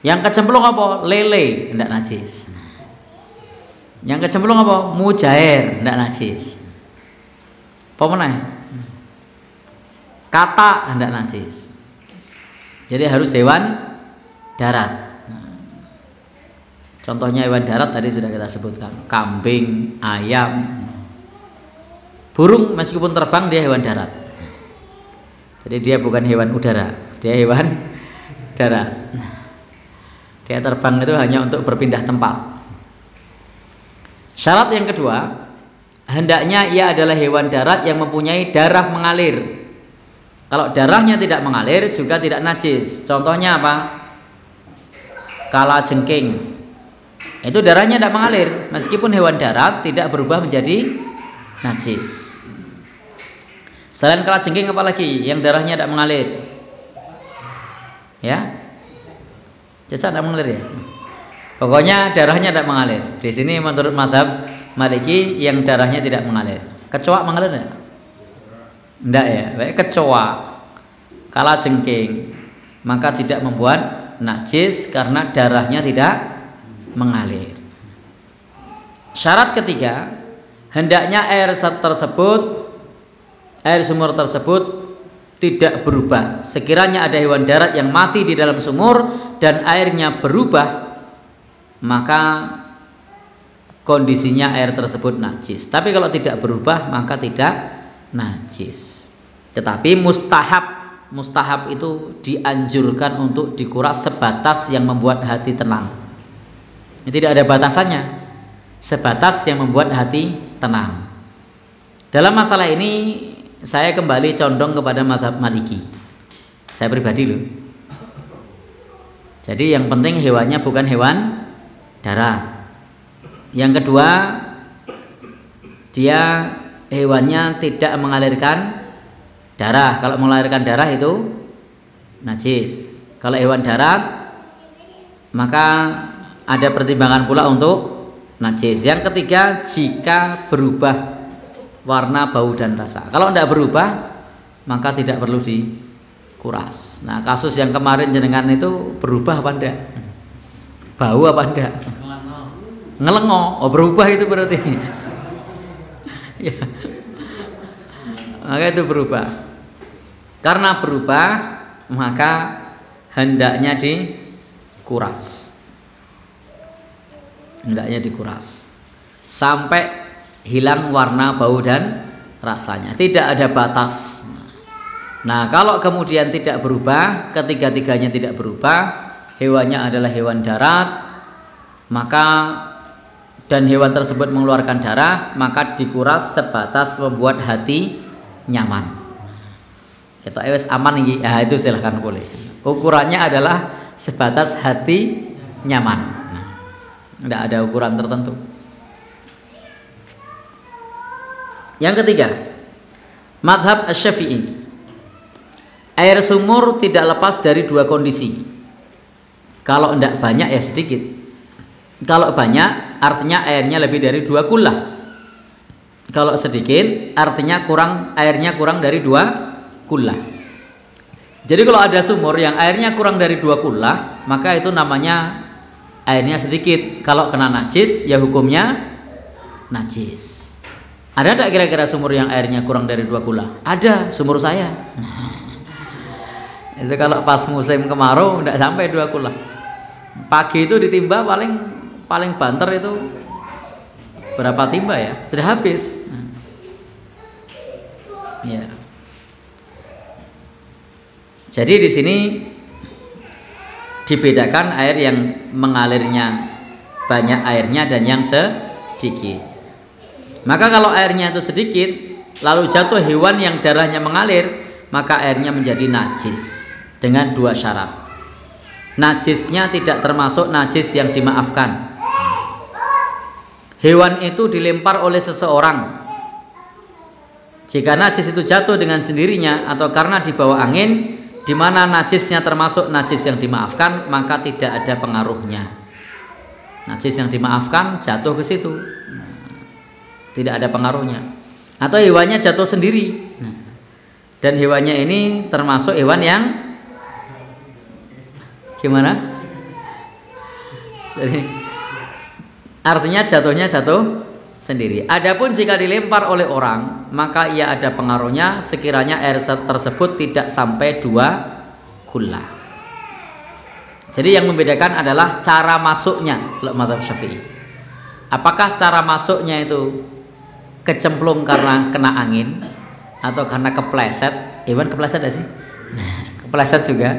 S2: Yang kecemplung apa? Lele, tidak najis. Yang kecemplung apa? Mujair, tidak najis. Apa meneh? Kata, tidak najis. Jadi harus hewan darat. Contohnya hewan darat tadi sudah kita sebutkan, kambing, ayam, burung meskipun terbang dia hewan darat. Jadi dia bukan hewan udara, dia hewan darat. Dia terbang itu hanya untuk berpindah tempat. Syarat yang kedua, hendaknya ia adalah hewan darat yang mempunyai darah mengalir. Kalau darahnya tidak mengalir juga tidak najis. Contohnya apa? Kalajengking. Itu darahnya tidak mengalir, meskipun hewan darat tidak berubah menjadi najis. Selain kalajengking apalagi yang darahnya tidak mengalir? Ya? Cecak tidak mengalir ya? Pokoknya darahnya tidak mengalir. Di sini menurut mazhab Maliki yang darahnya tidak mengalir. Kecoa mengalir tidak? Tidak ya, baik kecoa, kalajengking, maka tidak membuat najis karena darahnya tidak mengalir. Syarat ketiga, hendaknya air sumur tersebut tidak berubah. Sekiranya ada hewan darat yang mati di dalam sumur dan airnya berubah, maka kondisinya air tersebut najis. Tapi kalau tidak berubah, maka tidak najis. Tetapi mustahab itu dianjurkan untuk dikuras sebatas yang membuat hati tenang. Ini tidak ada batasannya, sebatas yang membuat hati tenang. Dalam masalah ini saya kembali condong kepada mazhab Maliki. Saya pribadi loh. Jadi yang penting hewannya bukan hewan darat. Yang kedua, dia hewannya tidak mengalirkan darah. Kalau mengalirkan darah itu najis. Kalau hewan darat, maka ada pertimbangan pula untuk najis. Yang ketiga, jika berubah warna, bau dan rasa. Kalau tidak berubah, maka tidak perlu dikuras. Nah, kasus yang kemarin jenengan itu berubah apa enggak? Bau apa enggak? Ngelengo. Oh, berubah itu berarti. Ya. Maka itu berubah. Karena berubah, maka hendaknya dikuras. Hendaknya dikuras sampai hilang warna, bau dan rasanya. Tidak ada batas. Nah, kalau kemudian tidak berubah, ketiga-tiganya tidak berubah, hewannya adalah hewan darat, maka dan hewan tersebut mengeluarkan darah, maka dikuras sebatas membuat hati nyaman. Kita aman ini, ya itu silahkan boleh. Ukurannya adalah sebatas hati nyaman. Nah, tidak ada ukuran tertentu. Yang ketiga, mazhab Asy-Syafi'i. Air sumur tidak lepas dari 2 kondisi. Kalau tidak banyak ya sedikit. Kalau banyak artinya airnya lebih dari 2 kullah. Kalau sedikit artinya airnya kurang dari 2 kullah. Jadi kalau ada sumur yang airnya kurang dari 2 kullah, maka itu namanya airnya sedikit. Kalau kena najis ya hukumnya najis. Ada tidak kira-kira sumur yang airnya kurang dari 2 kullah? Ada, sumur saya. Itu kalau pas musim kemarau tidak sampai 2 kullah. Pagi itu ditimba paling banter itu berapa timba ya? Sudah habis. Ya. Jadi di sini dibedakan air yang mengalirnya banyak airnya dan yang sedikit. Maka kalau airnya itu sedikit lalu jatuh hewan yang darahnya mengalir, maka airnya menjadi najis dengan dua syarat. Najisnya tidak termasuk najis yang dimaafkan. Hewan itu dilempar oleh seseorang. Jika najis itu jatuh dengan sendirinya atau karena dibawa angin, di mana najisnya termasuk najis yang dimaafkan, maka tidak ada pengaruhnya. Najis yang dimaafkan jatuh ke situ, tidak ada pengaruhnya. Atau hewannya jatuh sendiri, dan hewannya ini termasuk hewan yang gimana? Jadi, artinya jatuhnya jatuh sendiri. Adapun jika dilempar oleh orang, maka ia ada pengaruhnya sekiranya air tersebut tidak sampai 2 kullah. Jadi yang membedakan adalah cara masuknya kalau mazhab Syafi'i. Apakah cara masuknya itu kecemplung karena kena angin atau karena kepleset? Hewan kepleset gak sih? Nah, kepleset juga.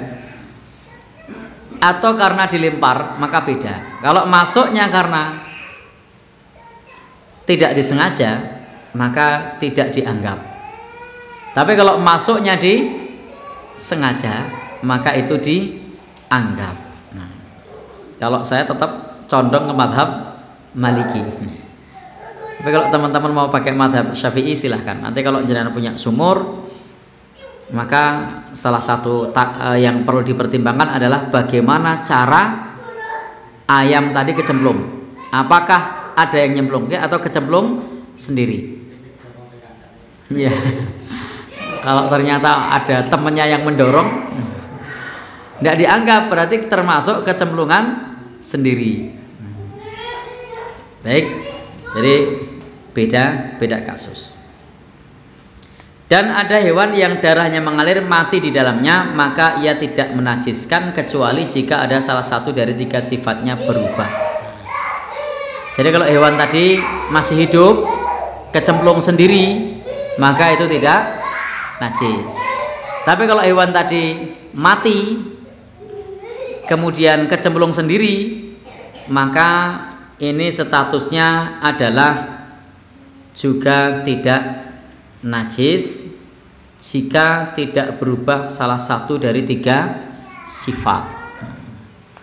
S2: Atau karena dilempar, maka beda. Kalau masuknya karena tidak disengaja, maka tidak dianggap. Tapi kalau masuknya disengaja, maka itu dianggap. Nah, kalau saya tetap condong ke mazhab Maliki. Tapi kalau teman-teman mau pakai mazhab Syafi'i silahkan. Nanti kalau jenengan punya sumur, maka salah satu yang perlu dipertimbangkan adalah bagaimana cara ayam tadi kecemplung. Apakah ada yang nyemplung atau kecemplung sendiri? Ya. Kalau ternyata ada temannya yang mendorong, tidak dianggap, berarti termasuk kecemplungan sendiri. Baik, jadi beda kasus. Dan ada hewan yang darahnya mengalir mati di dalamnya, maka ia tidak menajiskan kecuali jika ada salah satu dari 3 sifatnya berubah. Jadi kalau hewan tadi masih hidup, kecemplung sendiri, maka itu tidak najis. Tapi kalau hewan tadi mati, kemudian kecemplung sendiri, maka ini statusnya adalah juga tidak najis jika tidak berubah salah satu dari 3 sifat.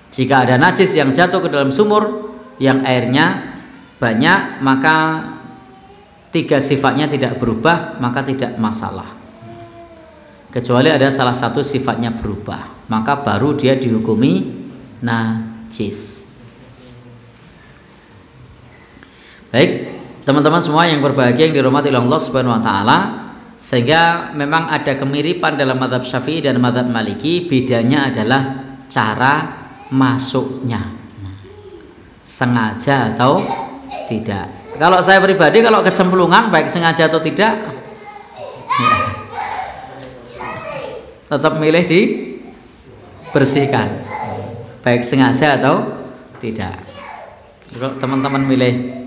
S2: Jika ada najis yang jatuh ke dalam sumur yang airnya banyak, maka 3 sifatnya tidak berubah, maka tidak masalah. Kecuali ada salah satu sifatnya berubah, maka baru dia dihukumi najis. Baik, teman-teman semua yang berbahagia yang dirahmati Allah Subhanahu wa taala, sehingga memang ada kemiripan dalam mazhab Syafi'i dan mazhab Maliki, bedanya adalah cara masuknya. Sengaja atau tidak. Kalau saya pribadi, kalau kecemplungan baik sengaja atau tidak, ya, tetap milih dibersihkan, baik sengaja atau tidak. Kalau teman-teman milih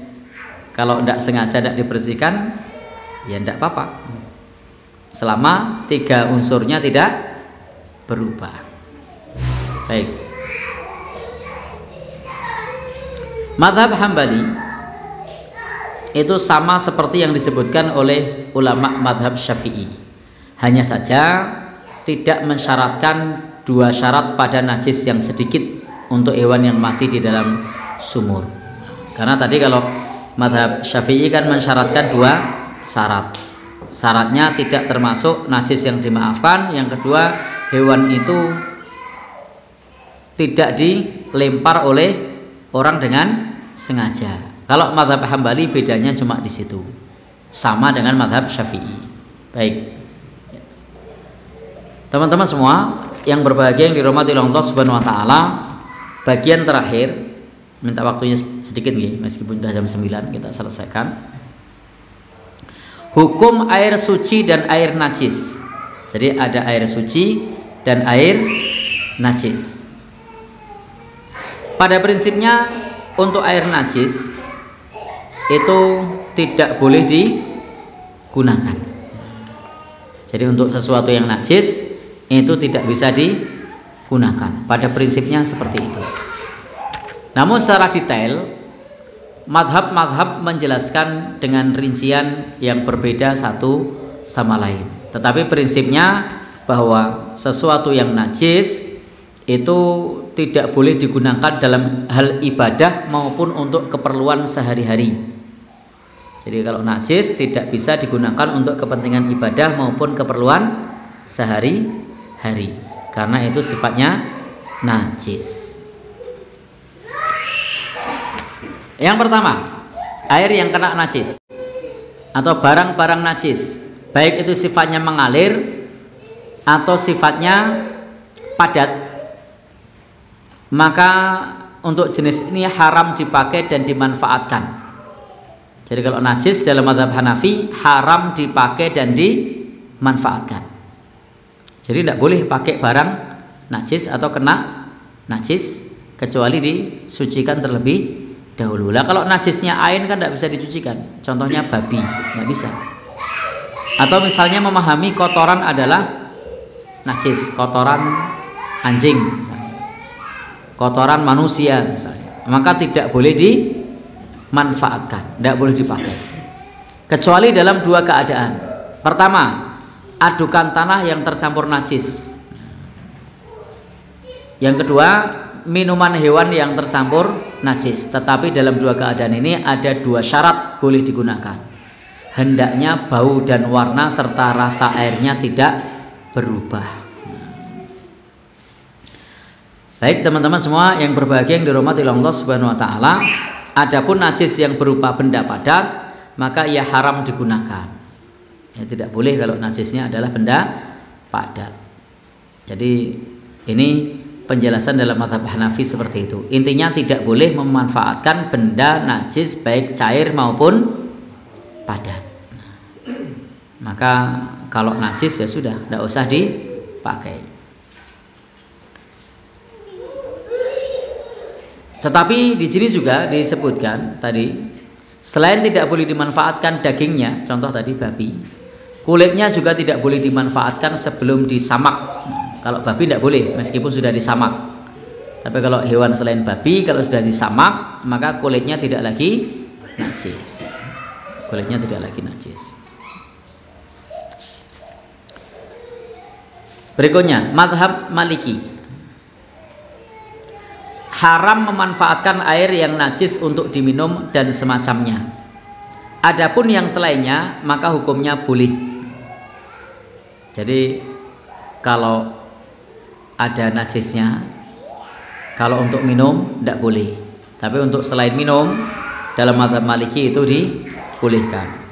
S2: kalau tidak sengaja tidak dibersihkan, ya tidak apa-apa, selama 3 unsurnya tidak berubah. Baik. Mazhab Hambali itu sama seperti yang disebutkan oleh ulama mazhab Syafi'i, hanya saja tidak mensyaratkan 2 syarat pada najis yang sedikit untuk hewan yang mati di dalam sumur. Karena tadi kalau mazhab Syafi'i kan mensyaratkan 2 syarat. Syaratnya tidak termasuk najis yang dimaafkan, yang kedua hewan itu tidak dilempar oleh orang dengan sengaja. Kalau mazhab Hambali bedanya cuma di situ, sama dengan mazhab Syafi'i. Baik, teman-teman semua yang berbahagia yang dirahmati Allah Subhanahu wa taala, bagian terakhir, minta waktunya sedikit nih, meskipun sudah jam 9 kita selesaikan. Hukum air suci dan air najis. Jadi ada air suci dan air najis. Pada prinsipnya untuk air najis itu tidak boleh digunakan. Jadi untuk sesuatu yang najis itu tidak bisa gunakan. Pada prinsipnya seperti itu. Namun secara detail madhab-madhab menjelaskan dengan rincian yang berbeda satu sama lain. Tetapi prinsipnya bahwa sesuatu yang najis itu tidak boleh digunakan dalam hal ibadah maupun untuk keperluan sehari-hari. Jadi kalau najis tidak bisa digunakan untuk kepentingan ibadah maupun keperluan sehari-hari, karena itu sifatnya najis. Yang pertama, air yang kena najis atau barang-barang najis, baik itu sifatnya mengalir atau sifatnya padat, maka untuk jenis ini haram dipakai dan dimanfaatkan. Jadi kalau najis dalam mazhab Hanafi haram dipakai dan dimanfaatkan. Jadi tidak boleh pakai barang najis atau kena najis kecuali disucikan terlebih dahulu. Lah kalau najisnya ain kan tidak bisa dicucikan. Contohnya babi, nggak bisa. Atau misalnya memahami kotoran adalah najis, kotoran anjing misalnya, kotoran manusia misalnya, maka tidak boleh dimanfaatkan, tidak boleh dipakai. Kecuali dalam dua keadaan. Pertama, adukan tanah yang tercampur najis. Yang kedua, minuman hewan yang tercampur najis. Tetapi dalam dua keadaan ini ada dua syarat boleh digunakan. Hendaknya bau dan warna serta rasa airnya tidak berubah. Baik teman-teman semua yang berbahagia yang dirahmati Allah Subhanahu wa taala, adapun najis yang berupa benda padat maka ia haram digunakan. Ya, tidak boleh kalau najisnya adalah benda padat. Jadi ini penjelasan dalam mazhab Hanafi seperti itu. Intinya tidak boleh memanfaatkan benda najis baik cair maupun padat. Maka kalau najis ya sudah, tidak usah dipakai. Tetapi di sini juga disebutkan tadi, selain tidak boleh dimanfaatkan dagingnya, contoh tadi babi, kulitnya juga tidak boleh dimanfaatkan sebelum disamak. Kalau babi tidak boleh meskipun sudah disamak. Tapi kalau hewan selain babi kalau sudah disamak maka kulitnya tidak lagi najis. Kulitnya tidak lagi najis. Berikutnya, mazhab Maliki. Haram memanfaatkan air yang najis untuk diminum dan semacamnya. Adapun yang selainnya maka hukumnya boleh. Jadi kalau ada najisnya, kalau untuk minum tidak boleh. Tapi untuk selain minum dalam mazhab Maliki itu dibolehkan.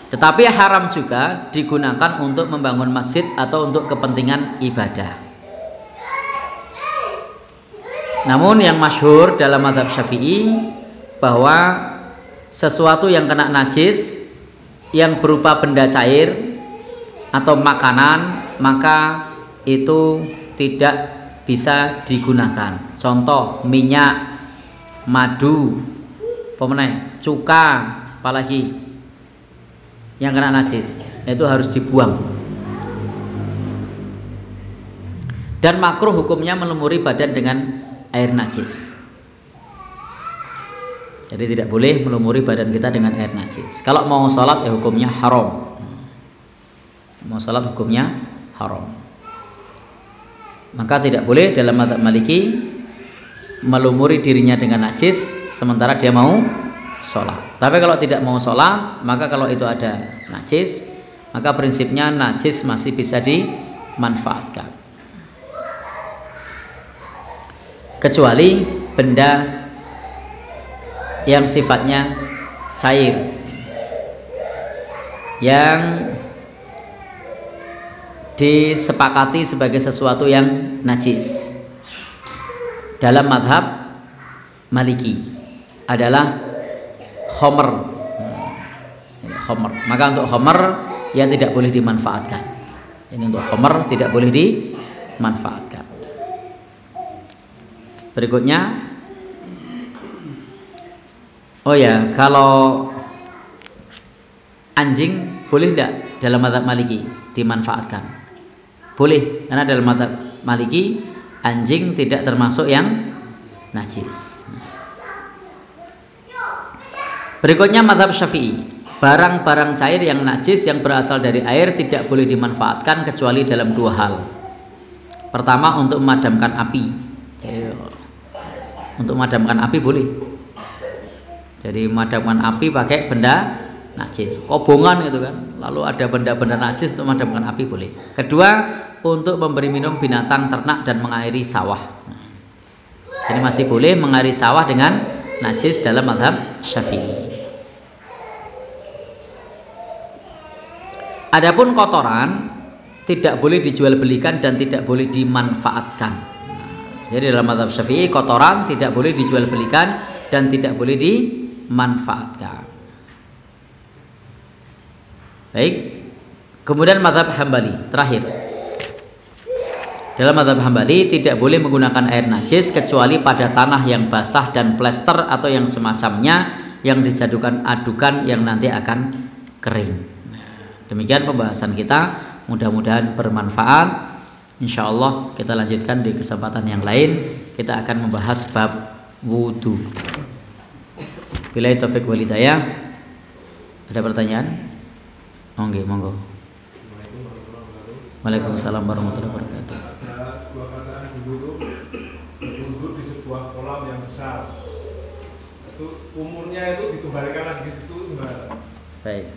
S2: Tetapi haram juga digunakan untuk membangun masjid atau untuk kepentingan ibadah. Namun yang masyhur dalam mazhab Syafi'i bahwa sesuatu yang kena najis yang berupa benda cair atau makanan maka itu tidak bisa digunakan. Contoh minyak, madu, cuka, apalagi yang kena najis itu harus dibuang. Dan makruh hukumnya melumuri badan dengan air najis. Jadi tidak boleh melumuri badan kita dengan air najis. Kalau mau sholat ya hukumnya haram. Mau sholat hukumnya haram. Maka tidak boleh dalam mazhab Maliki melumuri dirinya dengan najis sementara dia mau sholat. Tapi kalau tidak mau sholat, maka kalau itu ada najis, maka prinsipnya najis masih bisa dimanfaatkan. Kecuali benda yang sifatnya cair, yang disepakati sebagai sesuatu yang najis dalam mazhab Maliki adalah khomer. Maka untuk khomer ya tidak boleh dimanfaatkan. Ini untuk khomer tidak boleh dimanfaatkan. Berikutnya, oh ya, kalau anjing boleh tidak dalam mazhab Maliki dimanfaatkan? Boleh, karena dalam mazhab Maliki anjing tidak termasuk yang najis. Berikutnya mazhab Syafi'i, barang-barang cair yang najis yang berasal dari air tidak boleh dimanfaatkan kecuali dalam dua hal. Pertama, untuk memadamkan api. Untuk memadamkan api boleh. Jadi memadamkan api pakai benda najis, kobongan gitu kan. Lalu ada benda-benda najis untuk memadamkan api boleh. Kedua, untuk memberi minum binatang ternak dan mengairi sawah. Jadi masih boleh mengairi sawah dengan najis dalam mazhab Syafi'i. Adapun kotoran tidak boleh dijual belikan dan tidak boleh dimanfaatkan. Jadi dalam mazhab Syafi'i kotoran tidak boleh dijual belikan dan tidak boleh dimanfaatkan. Baik. Kemudian mazhab Hambali terakhir. Dalam mazhab Hambali tidak boleh menggunakan air najis kecuali pada tanah yang basah dan plester atau yang semacamnya yang dijadikan adukan yang nanti akan kering. Demikian pembahasan kita, mudah-mudahan bermanfaat. Insya Allah kita lanjutkan di kesempatan yang lain. Kita akan membahas bab wudu. Billahi taufiq wal hidayah. Ada pertanyaan? Monggo, monggo. Waalaikumsalam warahmatullahi wabarakatuh.
S3: Ada dua perkataan dulu di sebuah kolam yang besar. Itu umurnya itu dikembalikan lagi ke situ gimana?
S2: Baik.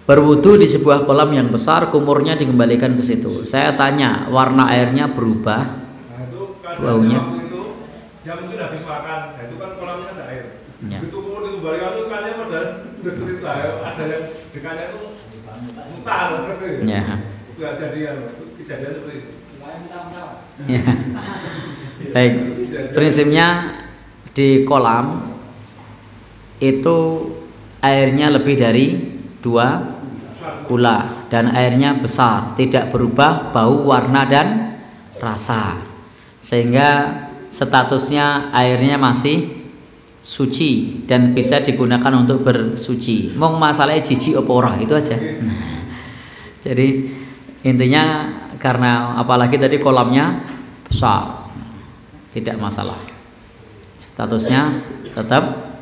S2: Berwudu di sebuah kolam yang besar, kumurnya dikembalikan ke situ. Saya tanya, warna airnya berubah?
S3: Nah itu kan
S2: baunya?
S3: itu dia mungkin habis makan. Nah itu kan kolamnya ada air.
S2: Ya.
S3: Begitu kumur dikembalikan itu ikannya padahal udah kulit lah. Ada yang ikannya itu mutar.
S2: Ya.
S3: Itu kejadian seperti itu.
S2: Ya. Baik. Prinsipnya di kolam itu airnya lebih dari 2 kula dan airnya besar, tidak berubah bau, warna dan rasa, sehingga statusnya airnya masih suci dan bisa digunakan untuk bersuci. Mong masalahnya jijik apa ora itu aja. Jadi intinya karena apalagi tadi kolamnya besar, tidak masalah, statusnya tetap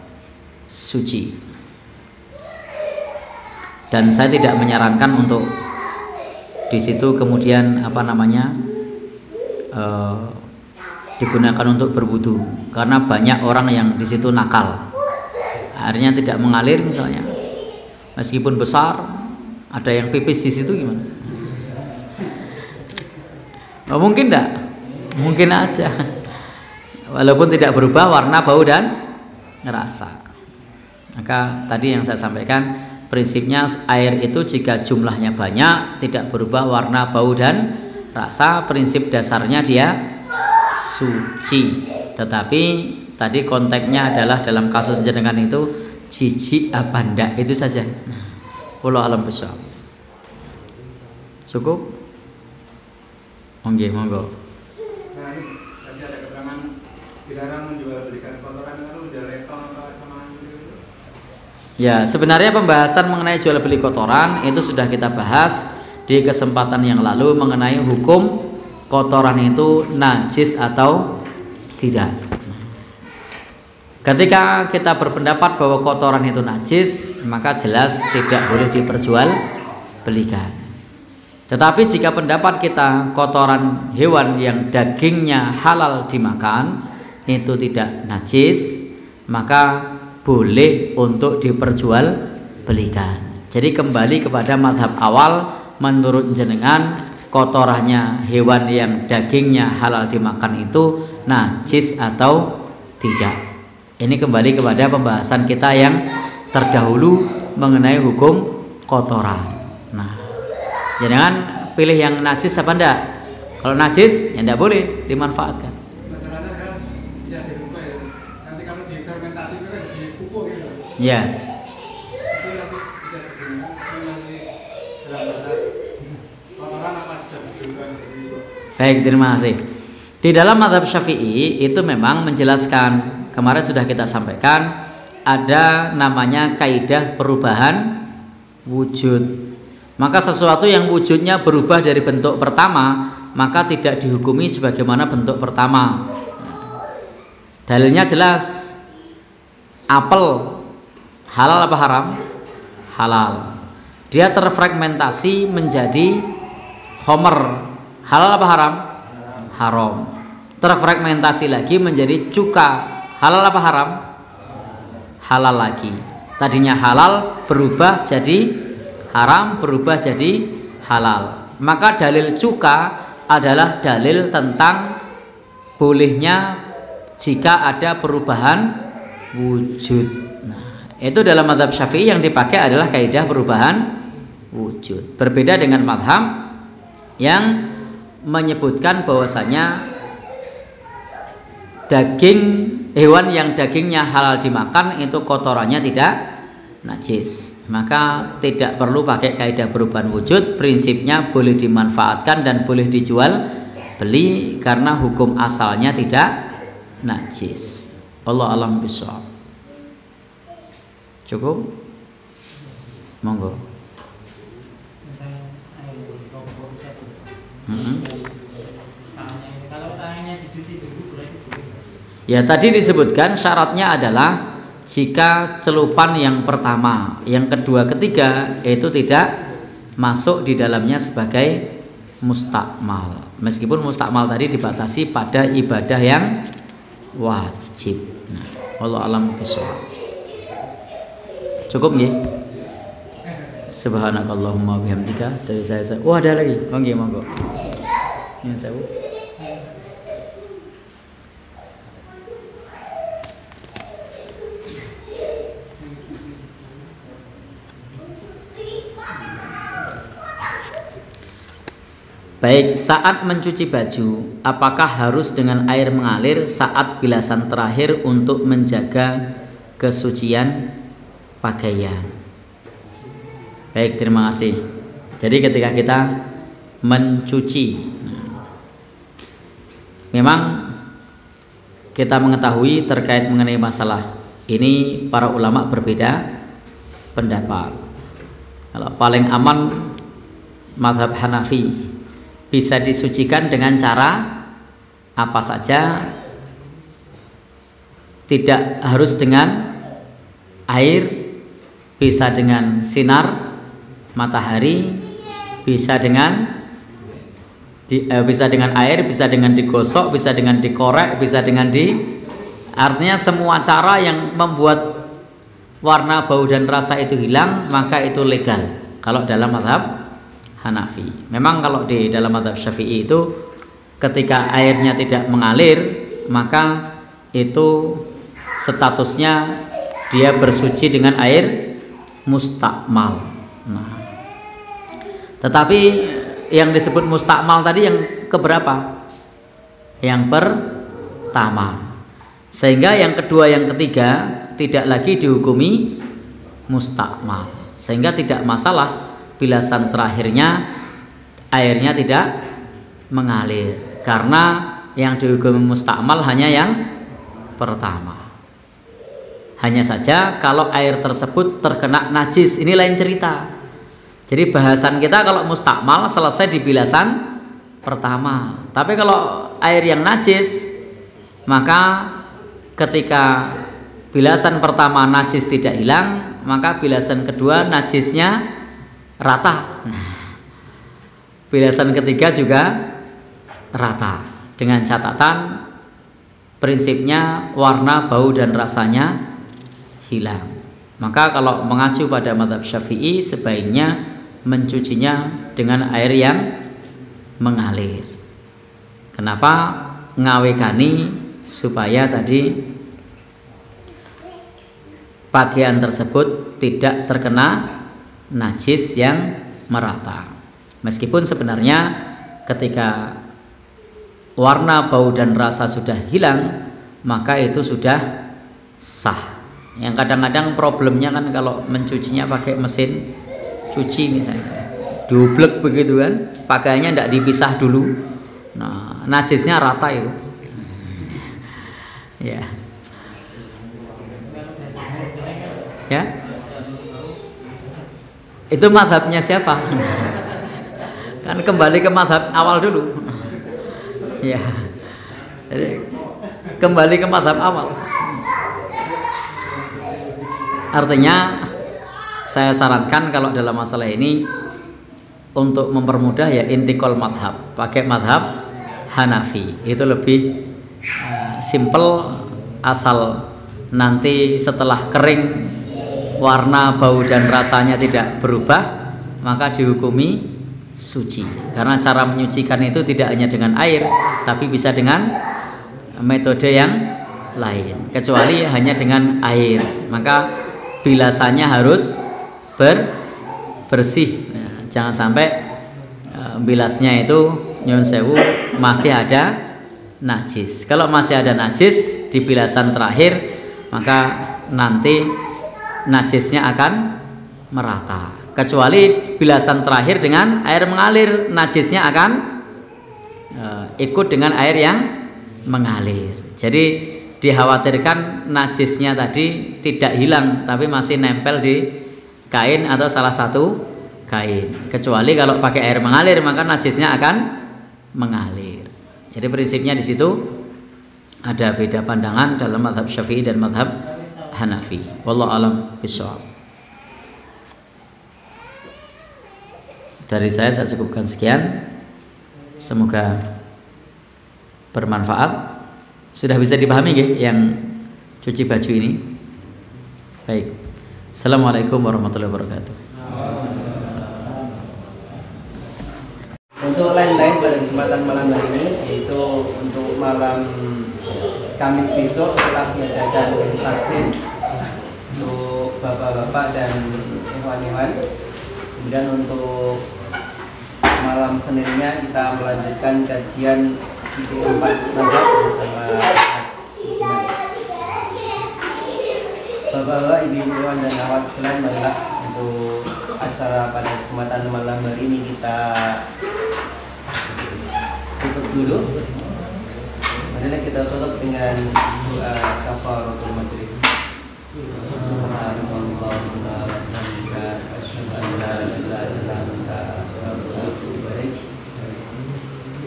S2: suci. Dan saya tidak menyarankan untuk di situ kemudian digunakan untuk berwudu, karena banyak orang yang di situ nakal, airnya tidak mengalir misalnya, meskipun besar, ada yang pipis di situ gimana? Oh, mungkin enggak? Mungkin aja, walaupun tidak berubah warna, bau dan rasa. Maka tadi yang saya sampaikan, prinsipnya air itu jika jumlahnya banyak tidak berubah warna, bau dan rasa, prinsip dasarnya dia suci. Tetapi tadi konteksnya adalah dalam kasus jenengan itu jijik apa ndak, itu saja. Wallahu alam bishawab. Cukup? Monggo.
S3: Nah ini tadi ada keterangan dilarang menjual belikan kotoran itu udah level sama itu.
S2: Ya, sebenarnya pembahasan mengenai jual beli kotoran itu sudah kita bahas di kesempatan yang lalu mengenai hukum kotoran itu najis atau tidak. Ketika kita berpendapat bahwa kotoran itu najis, maka jelas tidak boleh diperjualbelikan. Tetapi jika pendapat kita kotoran hewan yang dagingnya halal dimakan itu tidak najis, maka boleh untuk diperjualbelikan. Jadi kembali kepada mazhab awal, menurut jenengan kotorannya hewan yang dagingnya halal dimakan itu najis atau tidak. Ini kembali kepada pembahasan kita yang terdahulu mengenai hukum kotoran. Nah, jangan pilih yang najis apa enggak. Kalau najis ya enggak boleh dimanfaatkan.
S3: Masalahnya kan bisa dibuka ya. Nanti kalau difermentasi itu kan dipupuk gitu.
S2: Ya.
S3: Itu nanti bisa digunakan nanti dalam batas kotoran apa bisa digunakan gitu.
S2: Baik, terima kasih. Di dalam mazhab Syafi'i itu memang menjelaskan, kemarin sudah kita sampaikan, ada namanya kaidah perubahan wujud. Maka sesuatu yang wujudnya berubah dari bentuk pertama maka tidak dihukumi sebagaimana bentuk pertama. Dalilnya jelas. Apel halal apa haram? Halal. Dia terfragmentasi menjadi khomer. Halal apa haram? Haram. Terfragmentasi lagi menjadi cuka. Halal apa haram? Halal lagi. Tadinya halal berubah jadi haram, berubah jadi halal. Maka dalil cuka adalah dalil tentang bolehnya jika ada perubahan wujud. Nah, itu dalam mazhab Syafi'i yang dipakai adalah kaidah perubahan wujud. Berbeda dengan mazhab yang menyebutkan bahwasanya daging hewan yang dagingnya halal dimakan itu kotorannya tidak najis. Maka tidak perlu pakai kaidah perubahan wujud. Prinsipnya boleh dimanfaatkan dan boleh dijual beli karena hukum asalnya tidak najis. Allah alam bishawab. Cukup? Monggo. Ya, tadi disebutkan syaratnya adalah jika celupan yang pertama, yang kedua, ketiga itu tidak masuk di dalamnya sebagai mustakmal. Meskipun mustakmal tadi dibatasi pada ibadah yang wajib. Nah, wallahu a'lam bishawab. Cukup nggih? Subhanakallahumma bihamdika. Dari saya. Oh, ada lagi. Monggo. Ya, saya. Baik, saat mencuci baju, apakah harus dengan air mengalir saat bilasan terakhir untuk menjaga kesucian pakaian? Baik, terima kasih. Jadi ketika kita mencuci, memang kita mengetahui terkait mengenai masalah ini para ulama berbeda pendapat. Kalau paling aman mazhab Hanafi, bisa disucikan dengan cara apa saja, tidak harus dengan air, bisa dengan sinar matahari, bisa dengan air, bisa dengan digosok, bisa dengan dikorek, bisa dengan artinya semua cara yang membuat warna, bau dan rasa itu hilang, maka itu legal kalau dalam mazhab Hanafi. Memang kalau di dalam mazhab Syafi'i itu ketika airnya tidak mengalir, maka itu statusnya dia bersuci dengan air mustakmal. Nah, tetapi yang disebut mustakmal tadi yang keberapa? Yang pertama. Sehingga yang kedua, yang ketiga tidak lagi dihukumi mustakmal. Sehingga tidak masalah bilasan terakhirnya airnya tidak mengalir, karena yang dihukumi mustakmal hanya yang pertama. Hanya saja kalau air tersebut terkena najis, ini lain cerita. Jadi bahasan kita kalau mustakmal selesai di bilasan pertama. Tapi kalau air yang najis, maka ketika bilasan pertama najis tidak hilang, maka bilasan kedua najisnya rata. Nah, bilasan ketiga juga rata, dengan catatan prinsipnya warna, bau dan rasanya hilang. Maka kalau mengacu pada mazhab Syafi'i, sebaiknya mencucinya dengan air yang mengalir. Kenapa? Ngawekani supaya tadi pakaian tersebut tidak terkena najis yang merata. Meskipun sebenarnya ketika warna, bau dan rasa sudah hilang, maka itu sudah sah. Yang kadang-kadang problemnya kan kalau mencucinya pakai mesin cuci misalnya, diublek begitu kan, pakaiannya tidak dipisah dulu. Nah, najisnya rata itu. Ya. Ya. Itu madhabnya siapa? Kan kembali ke madhab awal dulu. Ya. Jadi kembali ke mazhab awal. Artinya saya sarankan kalau dalam masalah ini untuk mempermudah ya intikal madhab, pakai madhab Hanafi, itu lebih simple. Asal nanti setelah kering warna, bau dan rasanya tidak berubah, maka dihukumi suci. Karena cara menyucikan itu tidak hanya dengan air, tapi bisa dengan metode yang lain. Kecuali hanya dengan air, maka bilasannya harus bersih. Nah, jangan sampai bilasnya itu nyun sewu masih ada najis. Kalau masih ada najis di bilasan terakhir, maka nanti najisnya akan merata. Kecuali bilasan terakhir dengan air mengalir, najisnya akan ikut dengan air yang mengalir. Jadi dikhawatirkan najisnya tadi tidak hilang tapi masih nempel di kain atau salah satu kain. Kecuali kalau pakai air mengalir, maka najisnya akan mengalir. Jadi prinsipnya di situ ada beda pandangan dalam mazhab Syafi'i dan mazhab Hanafi. Wallahu a'lam bishawab. Dari saya cukupkan sekian. Semoga bermanfaat. Sudah bisa dipahami nggih yang cuci baju ini? Baik. Assalamualaikum warahmatullahi wabarakatuh.
S1: Untuk lain-lain pada kesempatan malam hari ini, yaitu untuk malam Kamis besok telah diadakan vaksin untuk bapak-bapak dan hewan-hewan. Kemudian untuk malam Seninnya kita melanjutkan kajian di 4 mazhab bersama bapak-bapak, ibu-ibu dan akhwat sekalian, marilah untuk acara pada kesempatan malam hari ini kita tutup dulu. Marilah kita tutup dengan doa kafaratul majelis. Subhanallah wa bihamdihi asyhadu an la ilaha illa anta astaghfiruka wa atubu ilaik.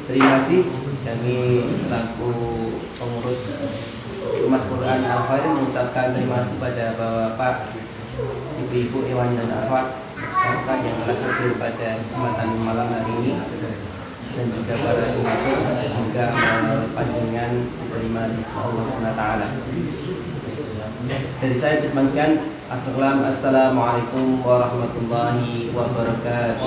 S1: Terima kasih kami selaku pengurus Umat Quran Al-Khair mengucapkan terima kasih pada bapak-bapak, ibu-ibu, Iwan dan akhwat serta yang telah hadir pada kesempatan malam hari ini, dan juga para ibu, semoga panjenengan diterima di Allah SWT. Dari saya Cukman sekian. Assalamualaikum warahmatullahi wabarakatuh.